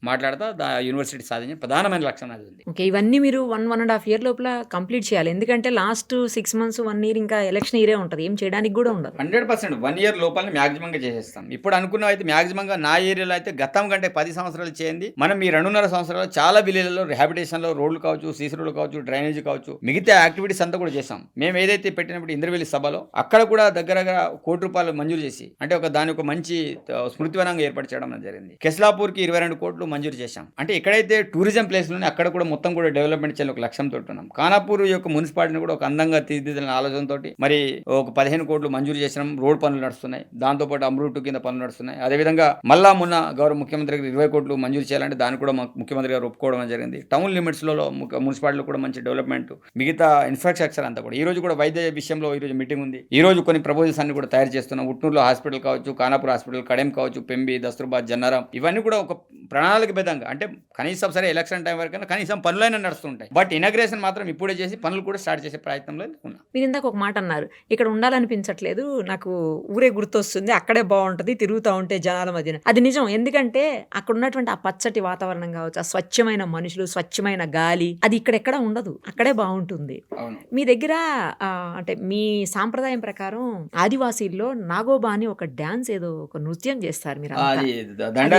మాట్లాడతా యూనివర్సిటీ సాధించిన ప్రధానమైన లక్ష్యం అది ఉంది. ఓకే, ఇవన్నీ మీరు 1.5 year లోపల కంప్లీట్ చేయాలి. ఎందుకంటే లాస్ట్ 6 months 1 year ఇంకా ఎలక్షన్ ఇయరే ఉంటుంది, ఏం చేయడానికి కూడా ఉండదు. 100% 1 year లోపలనే మ్యాక్సిమంగా చేసేస్తాం. ఇప్పుడు అనుకున్న అయితే మ్యాక్సిమంగా నా ఏరియాలో అయితే గతం కంటే 10 సంవత్సరాలు చేయండి. మనం ఈ 2.5 సంవత్సరాలు చాలా విలేజ్లలో రిహాబిటేషన్లో రోడ్లు కావచ్చు, సీసీ రోడ్లు కావచ్చు, డ్రైనేజ్ కావచ్చు, మిగతా యాక్టివిటీస్ అంతా కూడా చేసాం. మేము ఏదైతే పెట్టినప్పుడు ఇంద్రవెల్లి సభలో అక్కడ కూడా దగ్గర ₹1 కోటి మంజూరు చేసి, అంటే దాని ఒక మంచి స్మృతివనంగా ఏర్పాటు చేయడం జరిగింది. కెస్లాపూర్కి 22 కోట్లు మంజూరు చేశాం. అంటే ఎక్కడైతే టూరిజం ప్లేస్లు ఉన్నాయి అక్కడ కూడా మొత్తం కూడా డెవలప్మెంట్ చేయాలని ఒక లక్ష్యంతో ఉన్నాం. ఖానాపూర్ యొక్క మున్సిపాలిటీని కూడా ఒక అందంగా తీర్చిదిద్దాలనే ఆలోచనతో మరి ఒక 15 కోట్లు మంజూరు చేసినాం. రోడ్ పనులు నడుస్తున్నాయి, దాంతోపాటు అమృత్ కింద పనులు నడుస్తున్నాయి. అదేవిధంగా మళ్ళా మొన్న గౌరవ ముఖ్యమంత్రి గారు 20 కోట్లు మంజూరు చేయాలంటే దాన్ని కూడా ముఖ్యమంత్రి గారు ఒప్పుకోవడం జరిగింది. టౌన్ లిమిట్స్లో మున్సిపాలిటీలో కూడా మంచి డెవలప్మెంట్, మిగతా ఇన్ఫ్రాస్ట్రక్చర్ అంతా కూడా. ఈ రోజు కూడా వైద్య విషయంలో ఈ రోజు మీటింగ్ ఉంది. ఈ రోజు కొన్ని ప్రపోజల్స్ అన్ని కూడా తయారు చేస్తున్నాం. ఉట్నూరులో హాస్పిటల్ కావచ్చు, ఖానాపూర్ హాస్పిటల్, కడెం కావచ్చు, పెంబి, దస్తూర్బాద్, జన్నారం, ఇవన్నీ కూడా ఒక ప్రణాళికబద్ధంగా, అంటే కనీసం సరే ఎలక్షన్ టైం వరకు కనీసం పనులైనా నడుస్తుంటాయి. బట్ ఇనాగ్రేషన్ మాత్రం ఇప్పుడే చేసి పనులు కూడా స్టార్ట్ చేసే ప్రయత్నంలో ఉన్నాం. మీరు ఇందాక ఒక మాట అన్నారు, ఇక్కడ ఉండాలనిపించట్లేదు, నాకు ఊరే గుర్తొస్తుంది, అక్కడే బాగుంటుంది తిరుగుతూ ఉంటే జనాల మధ్యన. అది నిజం. ఎందుకంటే అక్కడ ఉన్నటువంటి ఆ పచ్చటి వాతావరణం కావచ్చు, ఆ స్వచ్ఛమైన మనుషులు, స్వచ్ఛమైన గాలి, అది ఇక్కడెక్కడ ఉండదు, అక్కడే బాగుంటుంది. మీ దగ్గర అంటే మీ సాంప్రదాయం ప్రకారం ఆదివాసీల్లో నాగోబా అని ఒక డాన్స్, ఏదో ఒక నృత్యం చేస్తారు మీరు.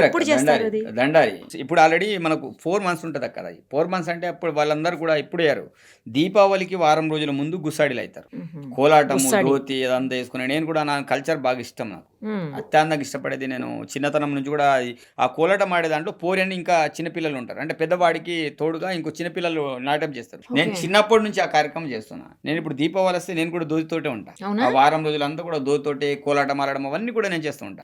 ఎప్పుడు చేస్తారు అది? దండారి. ఇప్పుడు ఆల్రెడీ మనకు 4 months ఉంటుంది అక్కడ. 4 months అంటే అప్పుడు వాళ్ళందరూ కూడా ఇప్పుడు అయ్యారు. దీపావళికి వారం రోజుల ముందు గుస్సాడీలు అవుతారు. కోలాటము, ధోతి అదంతా వేసుకుని. నేను కూడా నా కల్చర్ బాగా ఇష్టం, నాకు అత్యంతంగా ఇష్టపడేది. నేను చిన్నతనం నుంచి కూడా ఆ కోలాటం ఆడే దాంట్లో పోరని ఇంకా చిన్నపిల్లలు ఉంటారు. అంటే పెద్దవాడికి తోడుగా ఇంకో చిన్నపిల్లలు నాటకం చేస్తారు. నేను చిన్నప్పటి నుంచి ఆ కార్యక్రమం చేస్తున్నా. నేను ఇప్పుడు దీపావళి వస్తే నేను కూడా దోతితోటే ఉంటా. ఆ వారం రోజులంతా కూడా దోతితోటే కోలాటం ఆడడం అవన్నీ కూడా నేను చేస్తూ ఉంటా.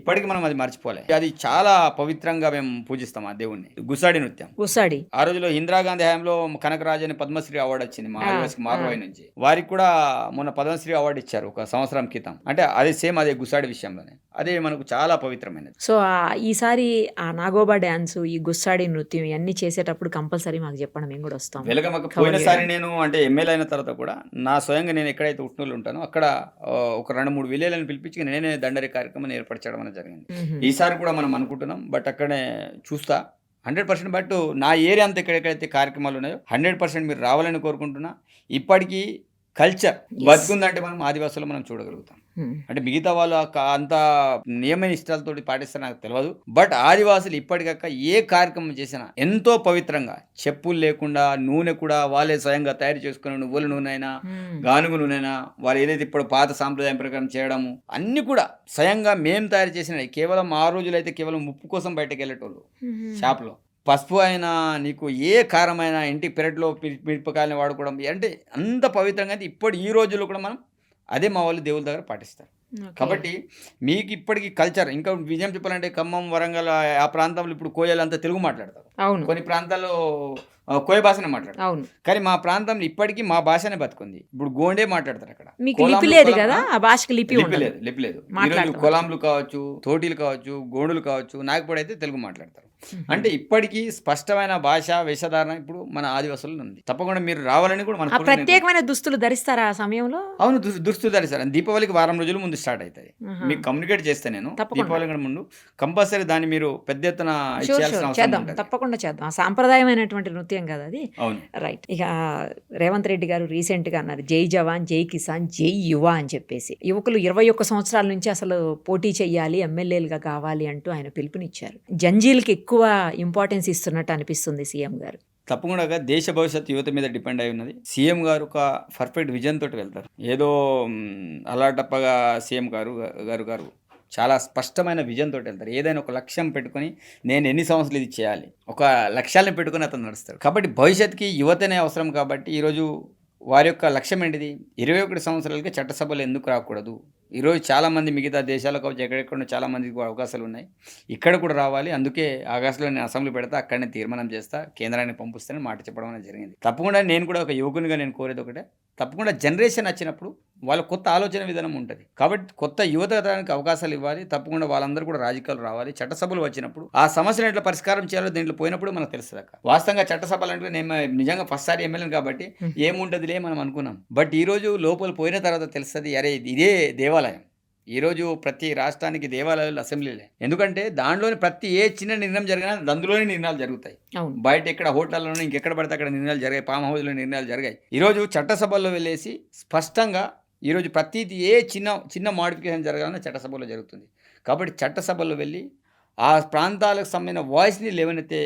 ఇప్పటికి మనం అది మర్చిపోలే. అది చాలా పవిత్రంగా మేము పూజిస్తాం ఆ దేవుణ్ణి. గుస్సాడి నృత్యం. గుస్సాడి ఆ రోజులో ఇందిరాగాంధీ హయాంలో కనకరాజు అని పద్మశ్రీ అవార్డు వచ్చింది మా ఆదివాసి మార్వాయి నుంచి. వారికి కూడా మొన్న పద్మశ్రీ అవార్డు ఇచ్చారు ఒక సంవత్సరం క్రితం. అంటే అదే సేమ్ అదే గుస్సాడి విషయంలోనే. అదే మనకు చాలా పవిత్రమైనది. సో ఈసారి ఆ నాగోబా డాన్స్, ఈ గుస్సాడి నృత్యం ఇవన్నీ చేసేటప్పుడు కంపల్సరీ మాకు చెప్పండి, మేము కూడా వస్తాం. వెలగమక పోయినసారి నేను అంటే ఎమ్మెల్యే అయిన తర్వాత కూడా నా స్వయంగా నేను ఎక్కడైతే ఉట్నూళ్ళు ఉంటానో అక్కడ ఒక 2-3 విలేజ్లను పిలిపించి నేనే దండరి కార్యక్రమం ఏర్పరచడం అనేది జరిగింది. ఈసారి కూడా మనం అనుకుంటున్నాం. బట్ అక్కడే చూస్తా 100%. బట్ నా ఏరియా అంతా ఎక్కడెక్కడైతే కార్యక్రమాలు ఉన్నాయో 100% మీరు రావాలని కోరుకుంటున్నా. ఇప్పటికీ కల్చర్ బతుకుందంటే మనం ఆదివాసులు మనం చూడగలుగుతాం. అంటే మిగతా వాళ్ళు అంత నియమ నిష్ఠలతో పాటిస్తే నాకు తెలియదు. బట్ ఆదివాసులు ఇప్పటికక్క ఏ కార్యక్రమం చేసినా ఎంతో పవిత్రంగా, చెప్పులు లేకుండా, నూనె కూడా వాళ్ళే స్వయంగా తయారు చేసుకుని, నువ్వుల నూనె అయినా గానుగు నూనె అయినా వాళ్ళు ఏదైతే ఇప్పుడు పాత సాంప్రదాయం ప్రకారం చేయడము అన్ని కూడా స్వయంగా మేము తయారు చేసినవి. కేవలం ఆ రోజులు అయితే కేవలం ఉప్పు కోసం బయటకు వెళ్ళేటోళ్ళు షాప్లో. పసుపు అయినా, నీకు ఏ కారమైనా, ఇంటికి పెరట్లో మిరపకాయలని వాడుకోవడం, అంటే అంత పవిత్రంగా ఇప్పుడు ఈ రోజుల్లో కూడా మనం అదే మా వాళ్ళు దేవుల దగ్గర పాటిస్తారు. కాబట్టి మీకు ఇప్పటికీ కల్చర్ ఇంకా విజయం చెప్పాలంటే ఖమ్మం, వరంగల్ ఆ ప్రాంతంలో ఇప్పుడు కోయలంతా తెలుగు మాట్లాడతారు. కొన్ని ప్రాంతాల్లో కోయ భాషనే మాట్లాడతారు. కానీ మా ప్రాంతంలో ఇప్పటికీ మా భాషనే బతుకుంది. ఇప్పుడు గోండే మాట్లాడతారు అక్కడ. లిపి లేదు. ఈరోజు కొలాంలు కావచ్చు, తోటీలు కావచ్చు, గోండులు కావచ్చు, నాగపూడి అయితే తెలుగు మాట్లాడతారు. అంటే ఇప్పటికీ స్పష్టమైన భాష, వేషధారణ ఇప్పుడు మన ఆదివాసులు ఉంది. తప్పకుండా మీరు రావాలని కూడా మన ప్రత్యేకమైన దుస్తులు ధరిస్తారా ఆ సమయంలో? అవును, దుస్తులు ధరిస్తారు. దీపావళికి వారం రోజుల ముందు స్టార్ట్ అవుతుంది. మీకు కమ్యూనికేట్ చేస్తే నేను దీపావళి ముందు కంపల్సరీ దాన్ని మీరు పెద్ద ఎత్తున చేద్దాం. తప్పకుండా చేద్దాం. సాంప్రదాయమైనటువంటి నృత్యం కదా అది. రైట్. ఇక రేవంత్ రెడ్డి గారు రీసెంట్ గా అన్నారు, జై జవాన్, జై కిసాన్, జై యువ అని చెప్పేసి. యువకులు 21 సంవత్సరాల నుంచి అసలు పోటీ చెయ్యాలి, ఎమ్మెల్యేలుగా కావాలి అంటూ ఆయన పిలుపునిచ్చారు. జంజీలకి ఎక్కువ ఇంపార్టెన్స్ ఇస్తున్నట్టు అనిపిస్తుంది సీఎం గారు. తప్పకుండా దేశ భవిష్యత్తు యువత మీద డిపెండ్ అయి ఉన్నది. సీఎం గారు ఒక పర్ఫెక్ట్ విజన్ తోటి వెళ్తారు. ఏదో అలాటప్పగా సీఎం గారు చాలా స్పష్టమైన విజన్ తోటి వెళ్తారు. ఏదైనా ఒక లక్ష్యం పెట్టుకుని నేను ఎన్ని సంవత్సరాలు ఇది చేయాలి, ఒక లక్ష్యాలను పెట్టుకుని అతను నడుస్తారు. కాబట్టి భవిష్యత్తుకి యువతనే అవసరం. కాబట్టి ఈరోజు వారి యొక్క లక్ష్యం ఏంటిది? 21 సంవత్సరాలకి చట్టసభలు ఎందుకు రాకూడదు? ఈరోజు చాలామంది మిగతా దేశాలకు కావచ్చు, ఎక్కడెక్కడ చాలామందికి అవకాశాలు ఉన్నాయి, ఇక్కడ కూడా రావాలి. అందుకే ఆగస్టులో నేను అసెంబ్లీ పెడతా, అక్కడనే తీర్మానం చేస్తా, కేంద్రాన్ని పంపిస్తానని మాట చెప్పడం అనేది జరిగింది. తప్పకుండా నేను కూడా ఒక యువకునిగా నేను కోరేది ఒకటే, తప్పకుండా జనరేషన్ వచ్చినప్పుడు వాళ్ళ కొత్త ఆలోచన విధానం ఉంటుంది. కాబట్టి కొత్త యువతరానికి అవకాశాలు ఇవ్వాలి. తప్పకుండా వాళ్ళందరూ కూడా రాజకీయాలు రావాలి. చట్టసభలు వచ్చినప్పుడు ఆ సమస్యను ఎట్లా పరిష్కారం చేయాలో దీంట్లో పోయినప్పుడు మనకు తెలుస్తుంది. వాస్తవంగా చట్టసభలు అంటే నేను నిజంగా ఫస్ట్ సారి ఎమ్మెల్యేని కాబట్టి ఏముంటుందిలే మనం అనుకున్నాం. బట్ ఈ రోజు లోపల పోయిన తర్వాత తెలుస్తుంది, అరే ఇదే దేవాలయం. ఈరోజు ప్రతి రాష్ట్రానికి దేవాలయాలు అసెంబ్లీలే. ఎందుకంటే దానిలోని ప్రతి ఏ చిన్న నిర్ణయం జరిగినా అందులోనే నిర్ణయాలు జరుగుతాయి. బయట ఎక్కడ హోటల్లోనే ఇంకెక్కడ పడితే అక్కడ నిర్ణయాలు జరిగాయి, ఫామ్ హౌస్లో నిర్ణయాలు జరిగాయి. ఈరోజు చట్టసభల్లో వెళ్ళేసి స్పష్టంగా ఈరోజు ప్రతిదీ ఏ చిన్న మాడిఫికేషన్ జరగాలన్నా చట్టసభలో జరుగుతుంది. కాబట్టి చట్టసభల్లో వెళ్ళి ఆ ప్రాంతాలకు సంబంధించిన వాయిస్ని లేవనైతే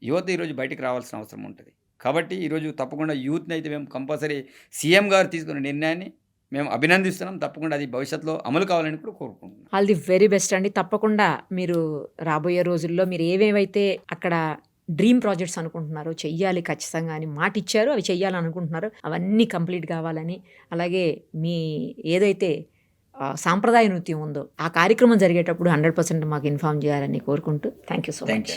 యువత ఈరోజు బయటికి రావాల్సిన అవసరం ఉంటుంది. కాబట్టి ఈరోజు తప్పకుండా యూత్ని అయితే మేము కంపల్సరీ సీఎం గారు తీసుకున్న నిర్ణయాన్ని మేము అభినందిస్తున్నాం. తప్పకుండా అది భవిష్యత్తులో అమలు కావాలని కూడా కోరుకుంటున్నాం. ఆల్ ది వెరీ బెస్ట్ అండి. తప్పకుండా మీరు రాబోయే రోజుల్లో మీరు ఏవేవైతే అక్కడ డ్రీమ్ ప్రాజెక్ట్స్ అనుకుంటున్నారో చెయ్యాలి ఖచ్చితంగా అని మాట ఇచ్చారు, అవి చెయ్యాలని అనుకుంటున్నారు, అవన్నీ కంప్లీట్ కావాలని, అలాగే మీ ఏదైతే సాంప్రదాయ నృత్యం ఉందో ఆ కార్యక్రమం జరిగేటప్పుడు 100% మాకు ఇన్ఫార్మ్ చేయాలని కోరుకుంటూ థ్యాంక్ యూ సో మచ్.